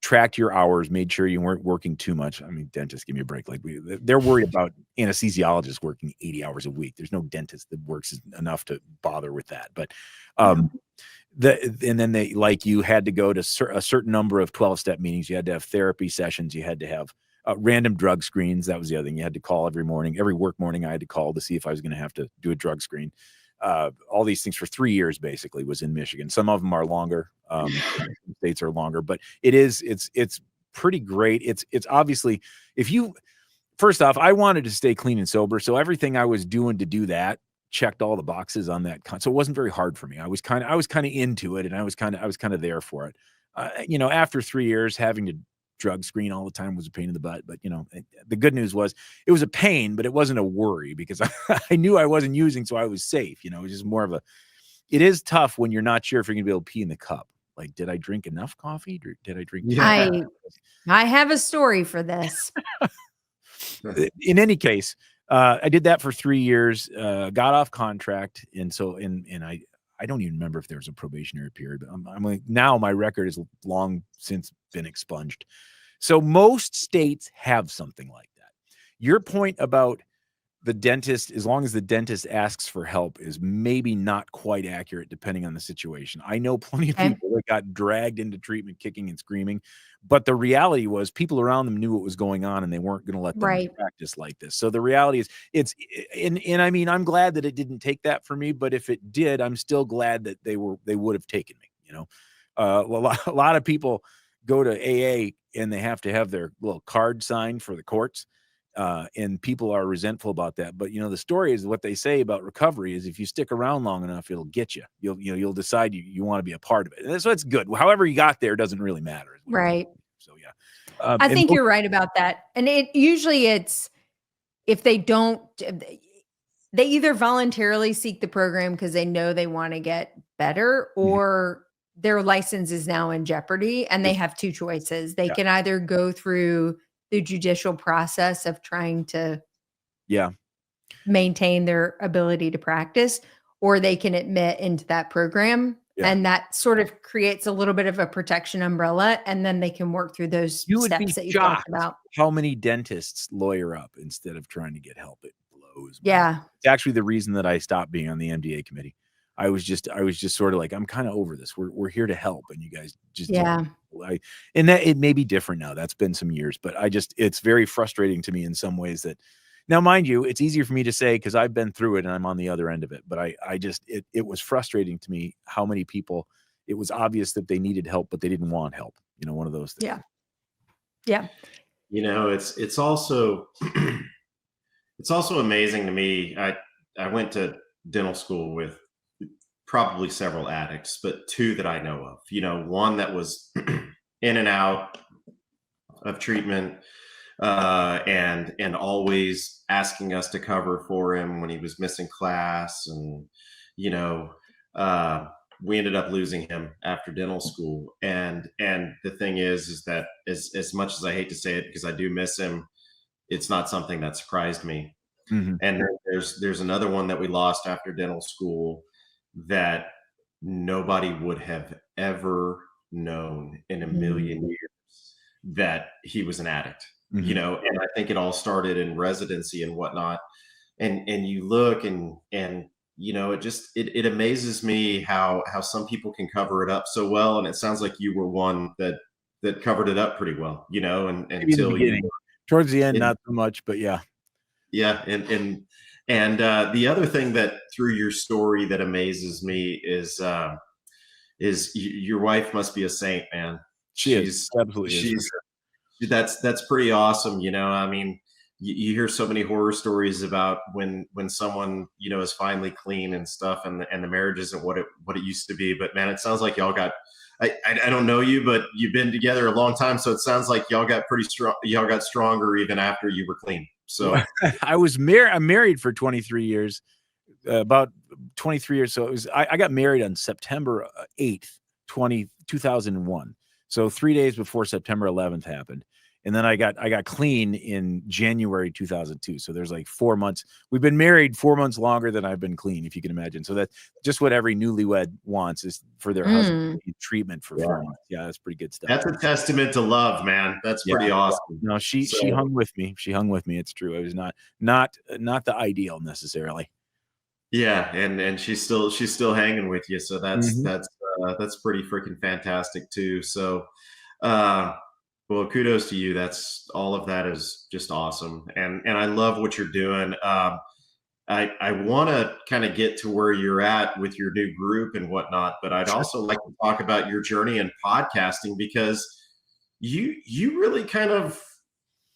tracked your hours, made sure you weren't working too much. I mean, dentists, give me a break. Like they're worried about anesthesiologists working 80 hours a week. There's no dentist that works enough to bother with that. But, and then you had to go to a certain number of 12-step meetings. You had to have therapy sessions. You had to have random drug screens. That was the other thing. You had to call every morning. Every work morning, I had to call to see if I was going to have to do a drug screen. All these things for 3 years basically was in Michigan. Some of them are longer. States are longer, but it's pretty great. It's obviously, first off, I wanted to stay clean and sober. So everything I was doing to do that checked all the boxes on that. So it wasn't very hard for me. I was kind of into it, and I was kind of there for it. After 3 years, having to drug screen all the time was a pain in the butt. But the good news was it was a pain, but it wasn't a worry because I knew I wasn't using, so I was safe. It was just more of it is tough when you're not sure if you're gonna be able to pee in the cup. Like, did I drink enough coffee? Or did I drink? Yeah. I have a story for this. In any case, I did that for 3 years, got off contract. And so, I don't even remember if there was a probationary period, but I'm like, now my record is long since been expunged. So most states have something like that. Your point about the dentist, as long as the dentist asks for help, is maybe not quite accurate depending on the situation. I know plenty of people that got dragged into treatment kicking and screaming, but the reality was people around them knew what was going on and they weren't going to let them practice like this. So the reality is I mean, I'm glad that it didn't take that for me, but if it did, I'm still glad that they would have taken me. A lot of people go to AA and they have to have their little card signed for the courts. And people are resentful about that. But, the story is what they say about recovery is if you stick around long enough, it'll get you. You'll decide you want to be a part of it. And so it's good. However you got there doesn't really matter. Right. So, yeah. I think you're right about that. And it's if they don't, they either voluntarily seek the program because they know they want to get better, or their license is now in jeopardy and they have two choices. They can either go through the judicial process of trying to maintain their ability to practice, or they can admit into that program. And that sort of creates a little bit of a protection umbrella, and then they can work through those steps that you talked about. How many dentists lawyer up instead of trying to get help? It blows. It's actually the reason that I stopped being on the MDA committee. I was just sort of like, I'm kind of over this. We're here to help, and you guys just and that it may be different now. That's been some years, but it's very frustrating to me in some ways that now, mind you, it's easier for me to say because I've been through it and I'm on the other end of it. But it was frustrating to me how many people it was obvious that they needed help, but they didn't want help. You know, one of those things. Yeah. Yeah. You know, it's also it's also amazing to me. I went to dental school with probably several addicts, but two that I know of. You know, one that was in and out of treatment, and always asking us to cover for him when he was missing class, and you know, we ended up losing him after dental school. And the thing is that as much as I hate to say it, because I do miss him, it's not something that surprised me. Mhm. And then there's another one that we lost after dental school that nobody would have ever known in a million years that he was an addict. You Mhm. know, and I think it all started in residency and whatnot. And you look, and you know, it amazes me how some people can cover it up so well. And it sounds like you were one that covered it up pretty well, you know, and Maybe in the until you beginning. Towards the end, it, not so much, but yeah. yeah. And the other thing that through your story that amazes me is your wife must be a saint, man. She is. Absolutely is. She's that's pretty awesome. You know, I mean, you hear so many horror stories about when someone, you know, is finally clean and stuff, and the marriage isn't what it used to be. But man, it sounds like y'all got. I don't know you, but you've been together a long time, so it sounds like y'all got pretty strong. Y'all got stronger even after you were clean. So I'm married for 23 years, about 23 years. So it was, I got married on September 8th, 2001. So 3 days before September 11th happened. And then I got clean in January 2002. So there's like 4 months. We've been married 4 months longer than I've been clean, if you can imagine. So that's just what every newlywed wants, is for their husband to need treatment for 4 months. Yeah, that's pretty good stuff. That's a testament to love, man. That's pretty awesome. No, she hung with me. She hung with me. It's true. It was not the ideal necessarily. Yeah, and she's still hanging with you. So that's pretty freaking fantastic too. So well, kudos to you. That's all of that is just awesome. And I love what you're doing. I want to kind of get to where you're at with your new group and whatnot, but I'd also like to talk about your journey in podcasting, because you really kind of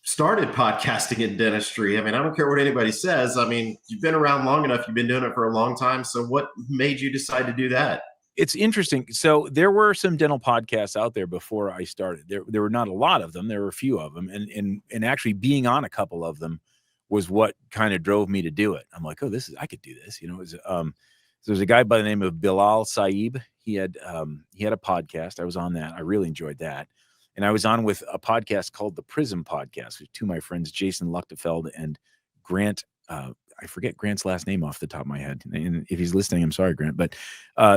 started podcasting in dentistry. I mean, I don't care what anybody says. I mean, you've been around long enough. You've been doing it for a long time. So what made you decide to do that? It's interesting. So there were some dental podcasts out there before I started. There were not a lot of them. There were a few of them, and actually being on a couple of them was what kind of drove me to do it. I'm like, oh, I could do this. You know, so there's a guy by the name of Bilal Saib. He had a podcast. I was on that. I really enjoyed that. And I was on with a podcast called the Prism Podcast with two of my friends, Jason Luchtefeld and Grant. I forget Grant's last name off the top of my head. And if he's listening, I'm sorry, Grant, but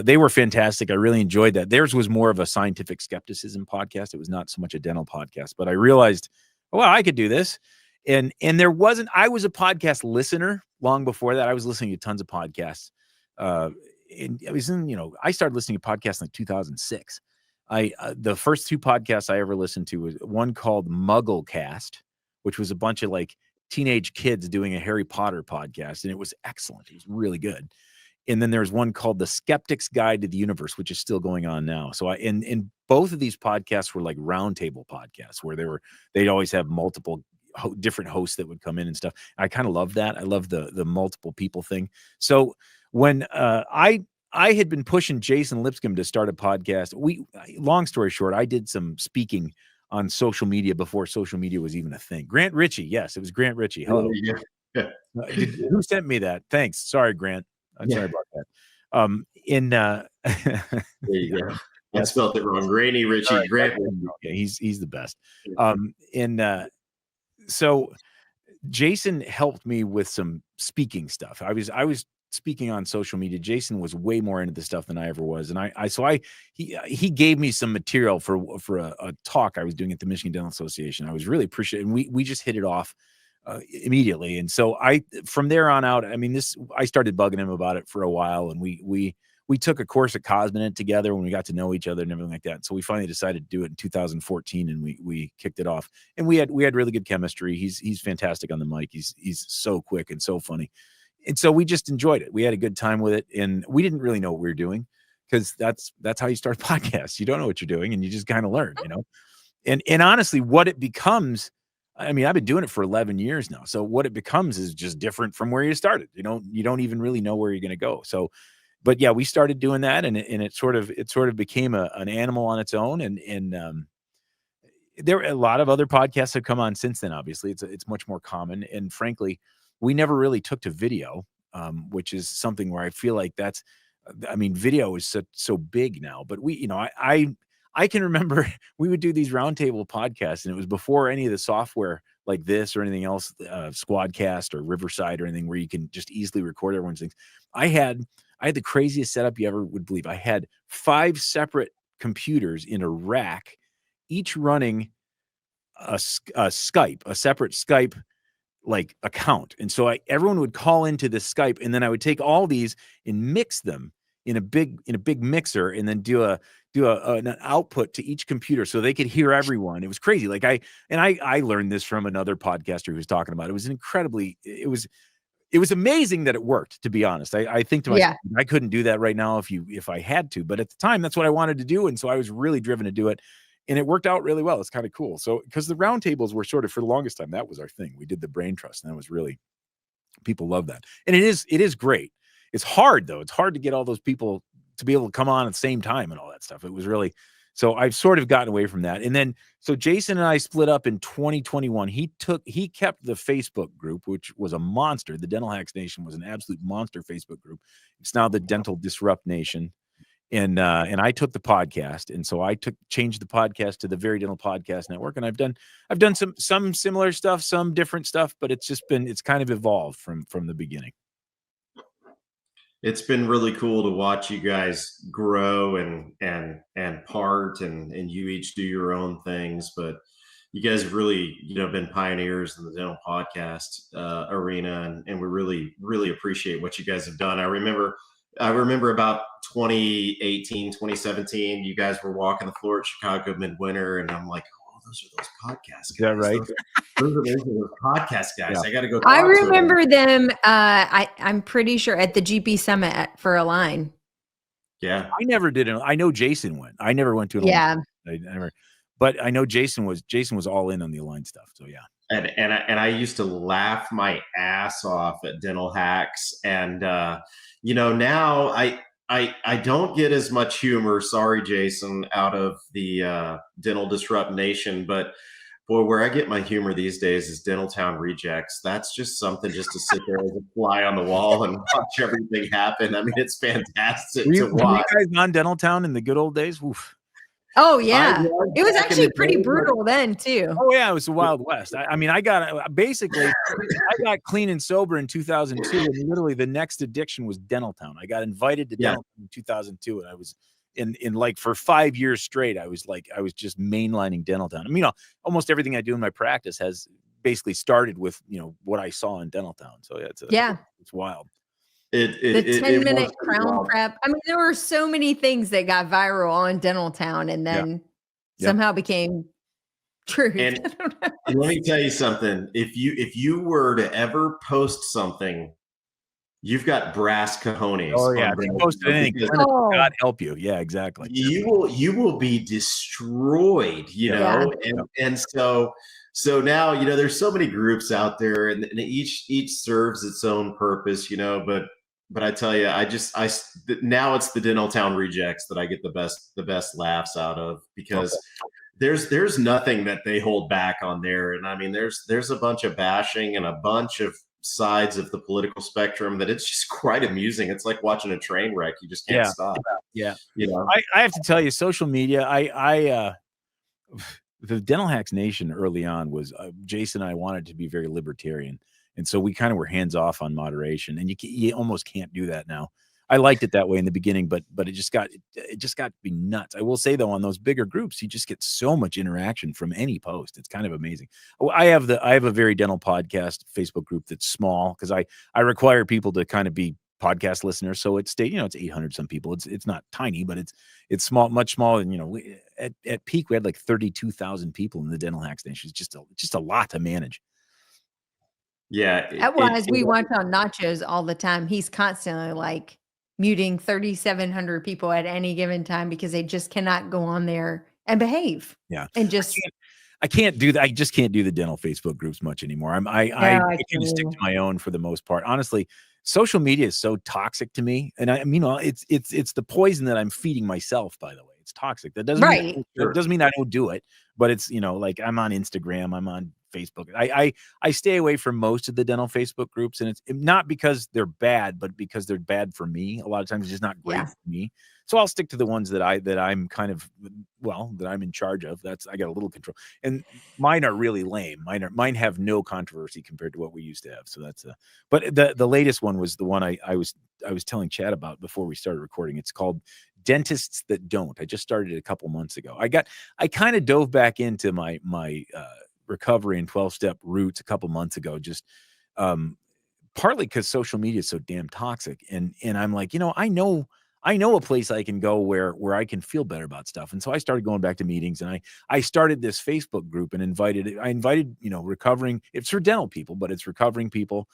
they were fantastic. I really enjoyed that. Theirs was more of a scientific skepticism podcast. It was not so much a dental podcast, but I realized, well, I could do this. And I was a podcast listener long before that. I was listening to tons of podcasts. And I started listening to podcasts in like 2006. The first two podcasts I ever listened to was one called Mugglecast, which was a bunch of like teenage kids doing a Harry Potter podcast, and it was excellent. It was really good. And then there's one called The Skeptic's Guide to the Universe, which is still going on now. So in both of these podcasts were like roundtable podcasts where they'd always have multiple different hosts that would come in and stuff. I kind of love that. I love the multiple people thing. So when I had been pushing Jason Lipscomb to start a podcast. Long story short, I did some speaking on social media before social media was even a thing. Grant Ritchie. Yes, it was Grant Ritchie. Hello. Yeah. Who sent me that? Thanks. Sorry, Grant. I'm sorry about that. There you go. I spelled it wrong. Rainy Ritchie. Right, Grant. Okay, he's the best. So Jason helped me with some speaking stuff. I was speaking on social media. Jason was way more into the stuff than I ever was. And he gave me some material for a talk I was doing at the Michigan Dental Association. I was really appreciative. And we just hit it off immediately. And so from there on out, I mean, I started bugging him about it for a while. And we took a course at Cosmonet together when we got to know each other and everything like that. So we finally decided to do it in 2014, and we kicked it off. And we had really good chemistry. He's fantastic on the mic. He's so quick and so funny. And so we just enjoyed it. We had a good time with it, and we didn't really know what we were doing because that's how you start podcasts. You don't know what you're doing, and you just kind of learn, And honestly, what it becomes, I mean, I've been doing it for 11 years now. So what it becomes is just different from where you started. You don't even really know where you're going to go. So, but yeah, we started doing that, and it sort of became an animal on its own. And there are a lot of other podcasts have come on since then. Obviously, it's much more common. And frankly, we never really took to video, which is something where I feel like video is so big now. But I can remember we would do these roundtable podcasts, and it was before any of the software like this or anything else, Squadcast or Riverside or anything where you can just easily record everyone's things. I had the craziest setup you ever would believe. I had 5 separate computers in a rack, each running a Skype, a separate Skype like account. And so everyone would call into this Skype, and then I would take all these and mix them in a big mixer, and then do an output to each computer so they could hear everyone. It was crazy. Like I learned this from another podcaster who was talking about it. It was amazing that it worked, to be honest. I think to myself, I couldn't do that right now if I had to, but at the time that's what I wanted to do. And so I was really driven to do it, and it worked out really well. It's kind of cool. So, because the roundtables were sort of, for the longest time, that was our thing. We did the brain trust, and that was really, people love that. And it is great. It's hard though. It's hard to get all those people to be able to come on at the same time and all that stuff. It was really, so I've sort of gotten away from that. And then, so Jason and I split up in 2021. He kept the Facebook group, which was a monster. The Dental Hacks Nation was an absolute monster Facebook group. It's now the Dental Disrupt Nation. And I took the podcast. And so I changed the podcast to the Very Dental Podcast Network. And I've done some similar stuff, some different stuff, but it's kind of evolved from the beginning. It's been really cool to watch you guys grow and part, and you each do your own things, but you guys have really, been pioneers in the dental podcast arena, and we really, really appreciate what you guys have done. I remember about 2018, 2017, you guys were walking the floor at Chicago Midwinter, and I'm like, those are those podcast guys. Is that right? Those are those podcast guys. Yeah. I got to go. I remember them. I'm pretty sure at the GP Summit for a line. Yeah, I never did it. I know Jason went. I never went to it. Yeah, I never. But I know Jason was all in on the Align stuff. So yeah. And I used to laugh my ass off at Dental Hacks, and now I don't get as much humor, sorry, Jason, out of the Dental Disrupt Nation, but boy, where I get my humor these days is Dental Town Rejects. That's just something just to sit there as a fly on the wall and watch everything happen. I mean, it's fantastic to watch. Were you guys on Dental Town in the good old days? Oof. Oh yeah, it was actually pretty brutal then too. Oh yeah, it was the Wild West. I got clean and sober in 2002, and literally the next addiction was Dental Town. I got invited to Dental Town in 2002, and I was in like for 5 years straight. I was just mainlining Dental Town. I mean, almost everything I do in my practice has basically started with what I saw in Dental Town. So yeah, it's wild. The 10-minute crown prep. I mean, there were so many things that got viral on Dental Town, and then somehow became truth. And let me tell you something. If you were to ever post something, you've got brass cojones. Oh yeah, if you posted anything, God help you. Yeah, exactly. You will be destroyed. And so now there's so many groups out there, and each serves its own purpose. But I tell you, now it's the Dental Town Rejects that I get the best laughs out of, because there's nothing that they hold back on there. And I mean, there's a bunch of bashing and a bunch of sides of the political spectrum that it's just quite amusing. It's like watching a train wreck. You just can't stop. Yeah. I have to tell you, social media, the Dental Hacks Nation early on was Jason and I wanted to be very libertarian. And so we kind of were hands off on moderation, and you almost can't do that now. I liked it that way in the beginning, but it just got to be nuts. I will say though, on those bigger groups, you just get so much interaction from any post. It's kind of amazing. I have a Very Dental Podcast Facebook group that's small, because I require people to kind of be podcast listeners. So it's 800 some people. It's not tiny, but it's small, much smaller than, at peak we had like 32,000 people in the Dental Hacks Nation. It's just a lot to manage. Yeah. Otherwise, we watch on Nachos all the time. He's constantly like muting 3,700 people at any given time because they just cannot go on there and behave. Yeah. And just I can't do that. I just can't do the dental Facebook groups much anymore. I kind of stick to my own for the most part. Honestly, social media is so toxic to me. And it's the poison that I'm feeding myself, by the way. It's toxic. That doesn't mean that doesn't mean I don't do it, but it's, like I'm on Instagram, I'm on Facebook. I stay away from most of the dental Facebook groups, and it's not because they're bad, but because they're bad for me. A lot of times it's just not great for me. So I'll stick to the ones that I'm kind of, that I'm in charge of. I got a little control, and mine are really lame. Mine have no controversy compared to what we used to have. So that's but the latest one was the one I was telling Chad about before we started recording. It's called Dentists That Don't. I just started it a couple months ago. I kind of dove back into my recovery and 12-step roots a couple months ago, just partly because social media is so damn toxic. And I'm like, I know a place I can go where I can feel better about stuff. And so I started going back to meetings, and I started this Facebook group and invited, recovering, it's for dental people, but it's recovering people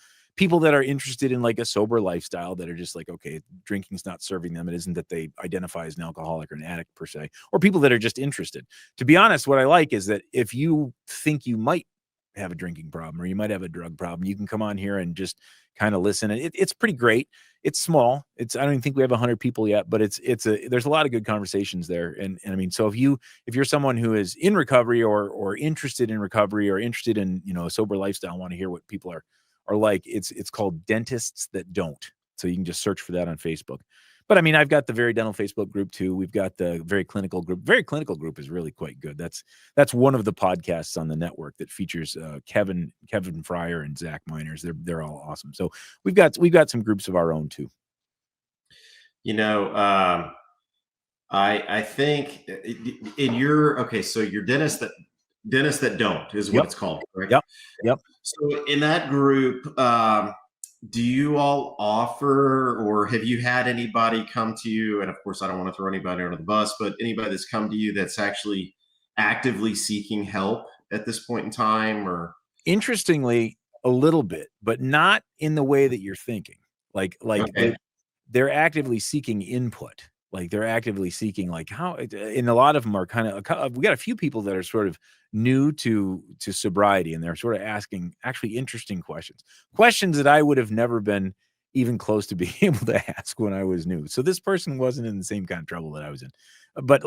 that are interested in like a sober lifestyle, that are just like, okay, drinking's not serving them. It isn't that they identify as an alcoholic or an addict per se, or people that are just interested. To be honest, what I like is that if you think you might have a drinking problem or you might have a drug problem, you can come on here and just kind of listen. And it's pretty great. It's small. I don't even think we have 100 people yet, but there's a lot of good conversations there. And I mean, so if you're someone who is in recovery or interested in recovery or interested in, a sober lifestyle, want to hear what people are like, it's called Dentists That Don't. So you can just search for that on Facebook. But I mean, I've got the Very Dental Facebook group too. We've got the Very Clinical group. Very Clinical group is really quite good. That's one of the podcasts on the network that features Kevin Fryer and Zach Miners. They're all awesome. So we've got some groups of our own too. I think in so your Dentists That Don't is what it's called, correct? Yep. So in that group, do you all offer, or have you had anybody come to you? And of course, I don't want to throw anybody under the bus, but anybody that's come to you that's actually actively seeking help at this point in time? Or interestingly, a little bit, but not in the way that you're thinking. Like they're actively seeking input. Like they're actively seeking how, and a lot of them are we got a few people that are sort of new to sobriety, and they're sort of asking actually interesting questions that I would have never been even close to being able to ask when I was new. So this person wasn't in the same kind of trouble that I was in, but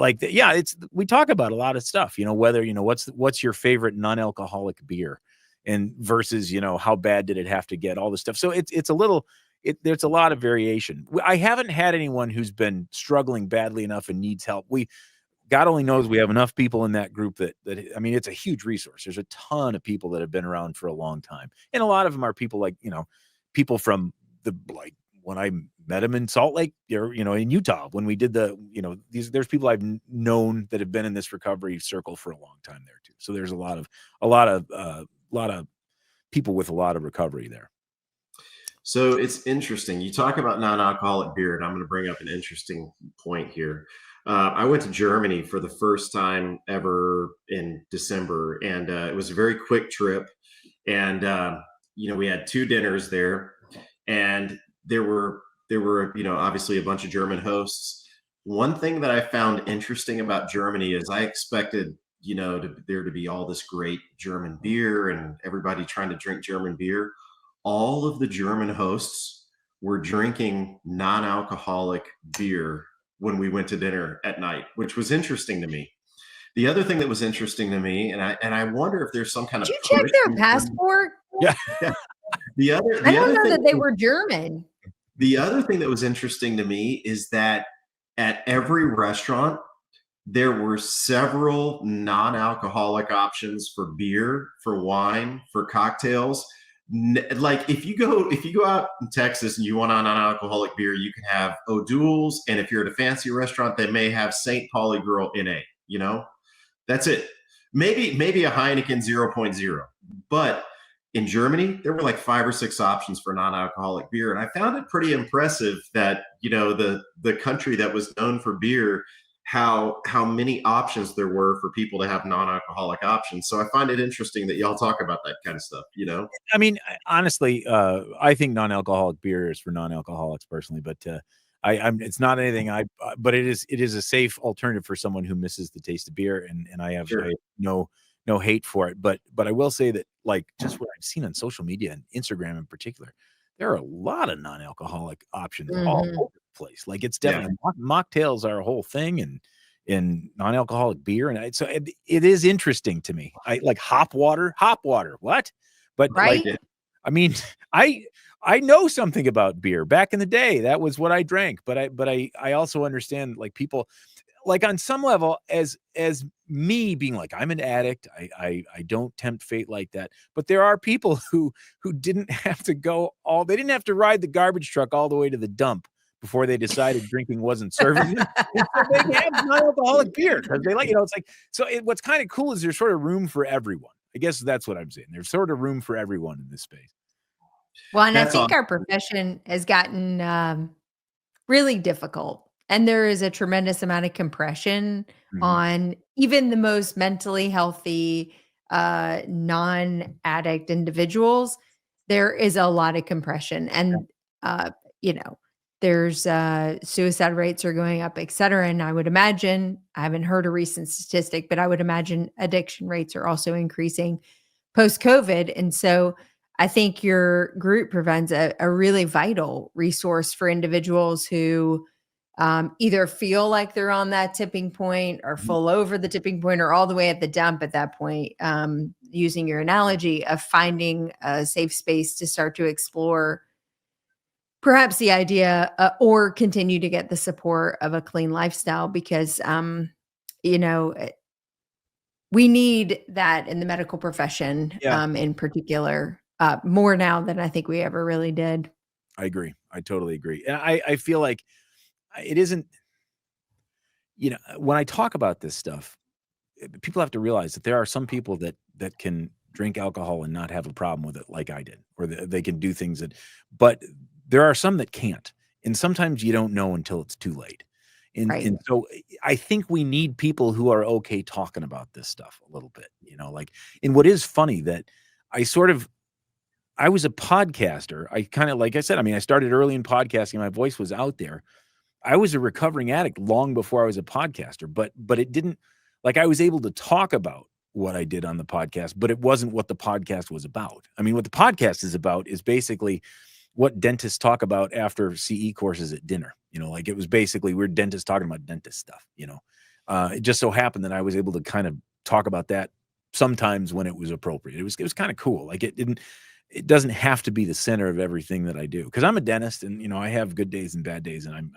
we talk about a lot of stuff, whether, what's your favorite non-alcoholic beer, and versus, how bad did it have to get, all this stuff. So it's a little, there's a lot of variation. I haven't had anyone who's been struggling badly enough and needs help. God only knows we have enough people in that group that I mean, it's a huge resource. There's a ton of people that have been around for a long time. And a lot of them are people people from when I met them in Salt Lake, or, in Utah, when we did there's people I've known that have been in this recovery circle for a long time there too. So there's a lot of people with a lot of recovery there. So it's interesting. You talk about non-alcoholic beer, and I'm going to bring up an interesting point here. I went to Germany for the first time ever in December, and it was a very quick trip. And we had 2 dinners there, and there were obviously a bunch of German hosts. One thing that I found interesting about Germany is I expected there to be all this great German beer and everybody trying to drink German beer. All of the German hosts were drinking non-alcoholic beer when we went to dinner at night, which was interesting to me. The other thing that was interesting to me, and I wonder if there's some kind Did of you check their passport? Yeah. I don't know that they were German. The other thing that was interesting to me is that at every restaurant, there were several non-alcoholic options for beer, for wine, for cocktails. Like if you go out in Texas and you want a non-alcoholic beer, you can have O'Doul's, and if you're at a fancy restaurant, they may have St. Pauli Girl NA. That's it. Maybe a Heineken 0.0. But in Germany, there were like 5 or 6 options for non-alcoholic beer, and I found it pretty impressive that the country that was known for beer, how many options there were for people to have non-alcoholic options. So I find it interesting that y'all talk about that kind of stuff, I mean, honestly, I think non-alcoholic beer is for non-alcoholics personally, but It's not anything but it is a safe alternative for someone who misses the taste of beer, and I have no hate for it, but I will say that, like, just what I've seen on social media and Instagram in particular, there are a lot of non-alcoholic options all over the place. Like, it's definitely mocktails are a whole thing, and non-alcoholic beer, and so it is interesting to me. I like hop water, what? But right? like, I mean, I know something about beer. Back in the day, that was what I drank. But I also understand, like, people, like, on some level, as me being like, I'm an addict. I don't tempt fate like that. But there are people who didn't have to they didn't have to ride the garbage truck all the way to the dump before they decided drinking wasn't serving them. So they can have non-alcoholic beer because they like, it's like, so what's kind of cool is there's sort of room for everyone. I guess that's what I'm saying. There's sort of room for everyone in this space. Well, and I think our profession has gotten really difficult. And there is a tremendous amount of compression on even the most mentally healthy, non-addict individuals. There is a lot of compression. And, there's suicide rates are going up, et cetera. And I would imagine, I haven't heard a recent statistic, but I would imagine addiction rates are also increasing post-COVID. And so I think your group provides a really vital resource for individuals who either feel like they're on that tipping point or full over the tipping point or all the way at the dump at that point, using your analogy of finding a safe space to start to explore perhaps the idea or continue to get the support of a clean lifestyle because, we need that in the medical profession in particular. More now than I think we ever really did. I agree. I totally agree. And I feel like it isn't, when I talk about this stuff, people have to realize that there are some people that can drink alcohol and not have a problem with it like I did, or they can do things but there are some that can't. And sometimes you don't know until it's too late. And so I think we need people who are okay talking about this stuff a little bit, and what is funny that I was a podcaster. I kind of, like I said, I started early in podcasting. My voice was out there. I was a recovering addict long before I was a podcaster, but it didn't, like, I was able to talk about what I did on the podcast, but it wasn't what the podcast was about. What the podcast is about is basically what dentists talk about after CE courses at dinner. Like, it was basically, we're dentists talking about dentist stuff, it just so happened that I was able to kind of talk about that sometimes when it was appropriate. It was kind of cool. Like, it doesn't have to be the center of everything that I do, because I'm a dentist and, I have good days and bad days. And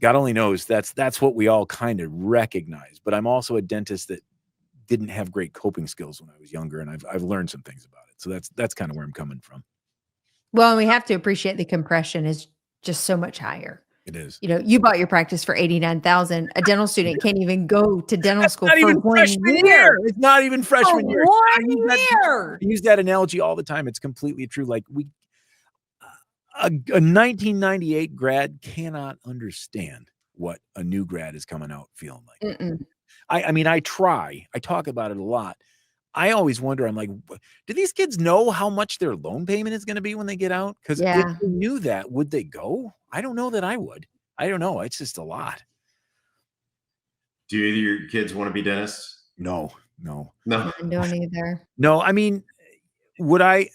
God only knows that's what we all kind of recognize. But I'm also a dentist that didn't have great coping skills when I was younger. And I've learned some things about it. So that's kind of where I'm coming from. Well, and we have to appreciate the compression is just so much higher. It is. You bought your practice for $89,000. A dental student can't even go to dental school for even 1 year. It's not even freshman year. 1 year. I use that analogy all the time. It's completely true. Like, a 1998 grad cannot understand what a new grad is coming out feeling like. I try. I talk about it a lot. I always wonder, I'm like, do these kids know how much their loan payment is going to be when they get out? Because if they knew that, would they go? I don't know that I would. I don't know. It's just a lot. Do either of your kids want to be dentists? No. I don't either. No, would I?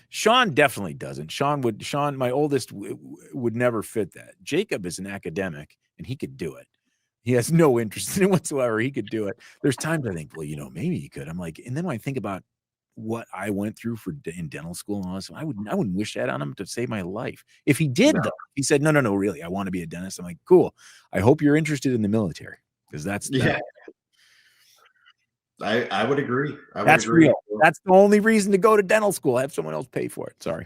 Sean definitely doesn't. Sean, my oldest, would never fit that. Jacob is an academic and he could do it. He has no interest in it whatsoever. He could do it. There's times I think, well, maybe he could. I'm like, and then when I think about what I went through in dental school and all this, I wouldn't wish that on him to save my life. If he did, though, he said, no, really, I want to be a dentist. I'm like, cool. I hope you're interested in the military, because that's I would agree. That's real. That's the only reason to go to dental school. Have someone else pay for it. Sorry.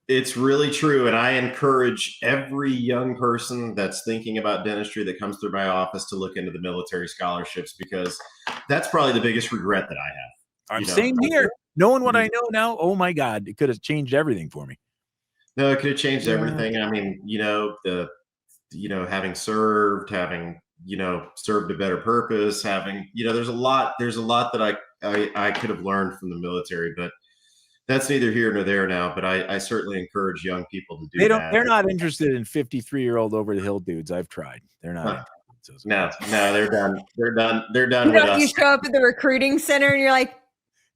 It's really true. And I encourage every young person that's thinking about dentistry that comes through my office to look into the military scholarships, because that's probably the biggest regret that I have. Same here. Knowing what I know now, oh my God, it could have changed everything for me. No, it could have changed everything. Having served a better purpose, there's a lot that I could have learned from the military, but that's neither here nor there now, but I certainly encourage young people to do They don't. that. They're not interested in 53-year-old over the hill dudes. I've tried. They're not. No, they're done. They're done with us. You show up at the recruiting center and you're like,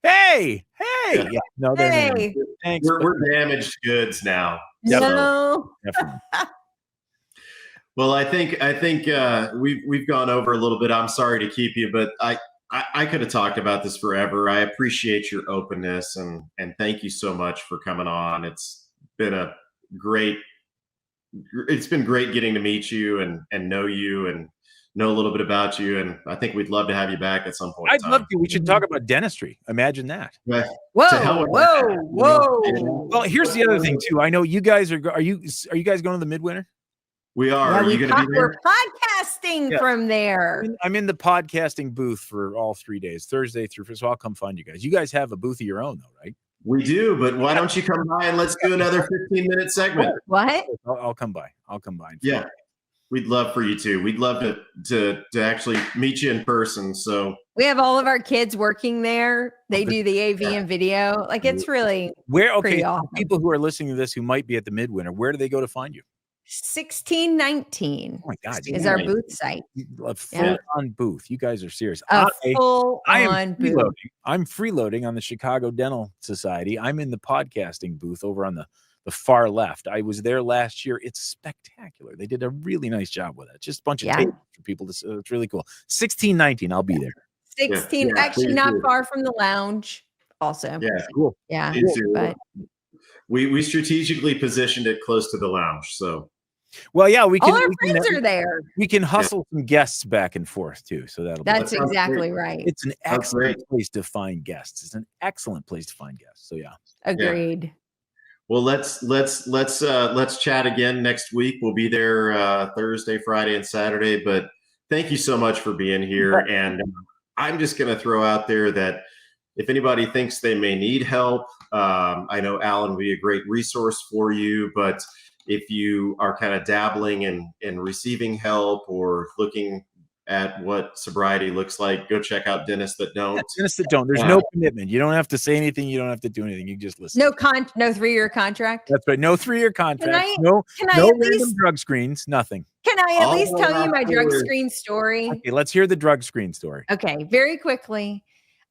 hey. Yeah. Yeah. No, hey, thanks. We're damaged goods now. no. Definitely. Well, I think we've gone over a little bit. I'm sorry to keep you, but I could have talked about this forever. I appreciate your openness and thank you so much for coming on. It's been great getting to meet you and know you and know a little bit about you. And I think we'd love to have you back at some point. I'd love to. We should talk about dentistry. Imagine that. Whoa. Well, here's the other thing too. I know you guys are you guys going to the Midwinter? We are. Are you going to be there? We're podcasting from there. I'm in the podcasting booth for all 3 days, Thursday through Friday. So I'll come find you guys. You guys have a booth of your own, though, right? We do, but why don't you come by and let's do another 15-minute segment? What? I'll come by. Yeah, we'd love for you to. We'd love to actually meet you in person. So we have all of our kids working there. They do the AV and video. Like it's really pretty awesome. People who are listening to this who might be at the Midwinter, where do they go to find you? 1619 oh my God, is our booth site. A full-on booth. You guys are serious. Full-on booth. I'm freeloading on the Chicago Dental Society. I'm in the podcasting booth over on the far left. I was there last year. It's spectacular. They did a really nice job with it. Just a bunch of tables for people to. It's really cool. 1619. I'll be there. 16. Actually, not far from the lounge. Also. Yeah. Cool. Yeah. But we strategically positioned it close to the lounge. So. Well, yeah, all our friends are there. We can hustle some guests back and forth too. So that's exactly right. It's an excellent place to find guests. It's an excellent place to find guests. So yeah. Agreed. Yeah. Well, let's chat again next week. We'll be there Thursday, Friday, and Saturday. But thank you so much for being here. And I'm just going to throw out there that if anybody thinks they may need help, I know Alan will be a great resource for you. But if you are kind of dabbling in receiving help or looking at what sobriety looks like, go check out Dentists That Don't. Yeah, Dentists That Don't. There's no commitment. You don't have to say anything. You don't have to do anything. You just listen. No 3-year contract. That's right. No 3-year contract. No random drug screens. Nothing. Can I at least tell you my drug screen story? Okay, let's hear the drug screen story. Okay, very quickly.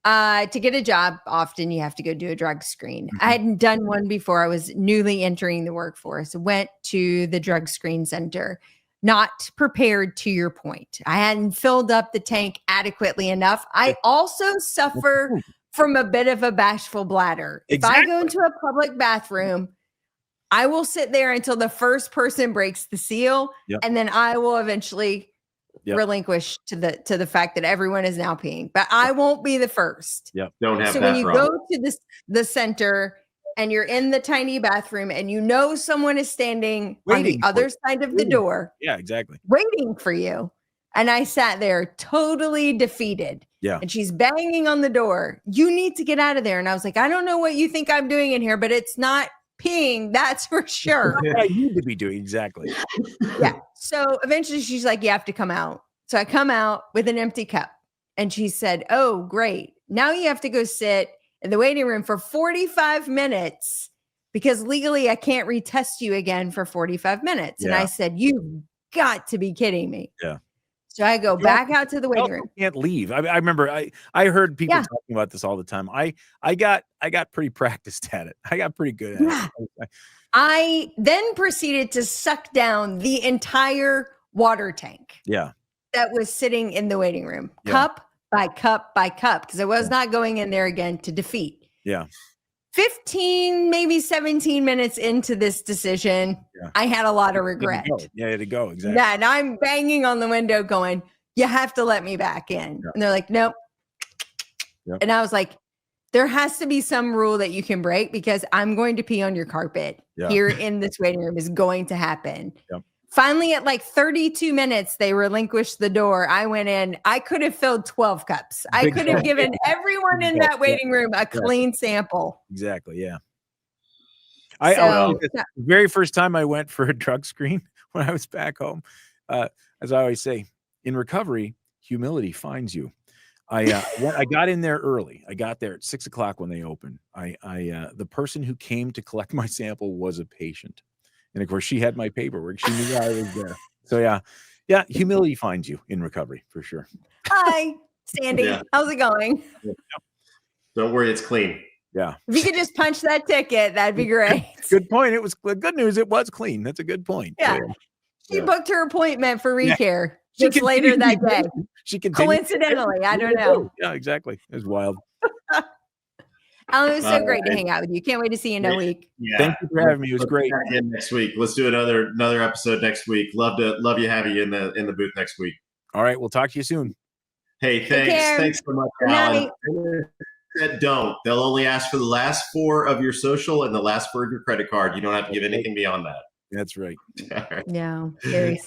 To get a job, often you have to go do a drug screen. I hadn't done one before. I was newly entering the workforce. Went to the drug screen center, not prepared to your point. I hadn't filled up the tank adequately enough. I also suffer from a bit of a bashful bladder. Exactly. If I go into a public bathroom, I will sit there until the first person breaks the seal, and then I will eventually relinquish to the fact that everyone is now peeing, but I won't be the first. Don't have so when you go to the center and you're in the tiny bathroom and you know someone is standing on the other side of the door. Yeah, exactly. Waiting for you. And I sat there totally defeated. Yeah. And she's banging on the door. You need to get out of there. And I was like, I don't know what you think I'm doing in here, but it's not peeing, that's for sure. What I need to be doing, exactly. Yeah. So eventually she's like, you have to come out. So I come out with an empty cup and she said, oh, great. Now you have to go sit in the waiting room for 45 minutes because legally I can't retest you again for 45 minutes. And I said, you've got to be kidding me. Yeah. So I go back out to the waiting room. Can't leave. I remember I heard people talking about this all the time. I got pretty practiced at it. I got pretty good at it. I then proceeded to suck down the entire water tank. Yeah. That was sitting in the waiting room, cup by cup by cup, because I was not going in there again to defeat. Yeah. 15, maybe 17 minutes into this decision, I had a lot of regret. Yeah, you had to go. Exactly. Yeah, and I'm banging on the window going, you have to let me back in. And they're like, nope. And I was like, there has to be some rule that you can break because I'm going to pee on your carpet here in this waiting room is going to happen. Finally, at like 32 minutes, they relinquished the door. I went in. I could have filled 12 cups. I could have given everyone in that waiting room a clean sample. Exactly. Yeah. The very first time I went for a drug screen when I was back home, as I always say, in recovery, humility finds you. I got in there early. I got there at 6 o'clock when they opened. The person who came to collect my sample was a patient. And of course she had my paperwork. She knew I was there. So yeah, humility finds you in recovery for sure. Hi, Sandy. Yeah. How's it going? Don't worry, it's clean. Yeah. If you could just punch that ticket, that'd be great. Good point. It was good news. It was clean. That's a good point. Yeah. She booked her appointment for recare She just later that day. She continued. Coincidentally, I don't know. Yeah, exactly. It was wild. Alan, it was so great to hang out with you. Can't wait to see you in a week. Yeah. Thank you for having me. It was great. Again next week. Let's do another episode next week. Love you have you in the booth next week. All right, we'll talk to you soon. Hey, thanks so much, Alan. Don't. They'll only ask for the last 4 of your social and the last 4 of your credit card. You don't have to give anything beyond that. That's right. Yeah, very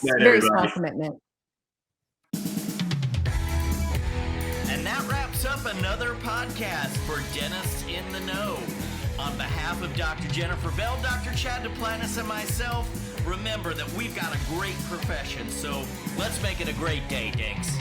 small commitment. And that wraps up another podcast for Dentists in the Know. On behalf of Dr. Jennifer Bell, Dr. Chad Duplantis, and myself, remember that we've got a great profession, so let's make it a great day, Dinks.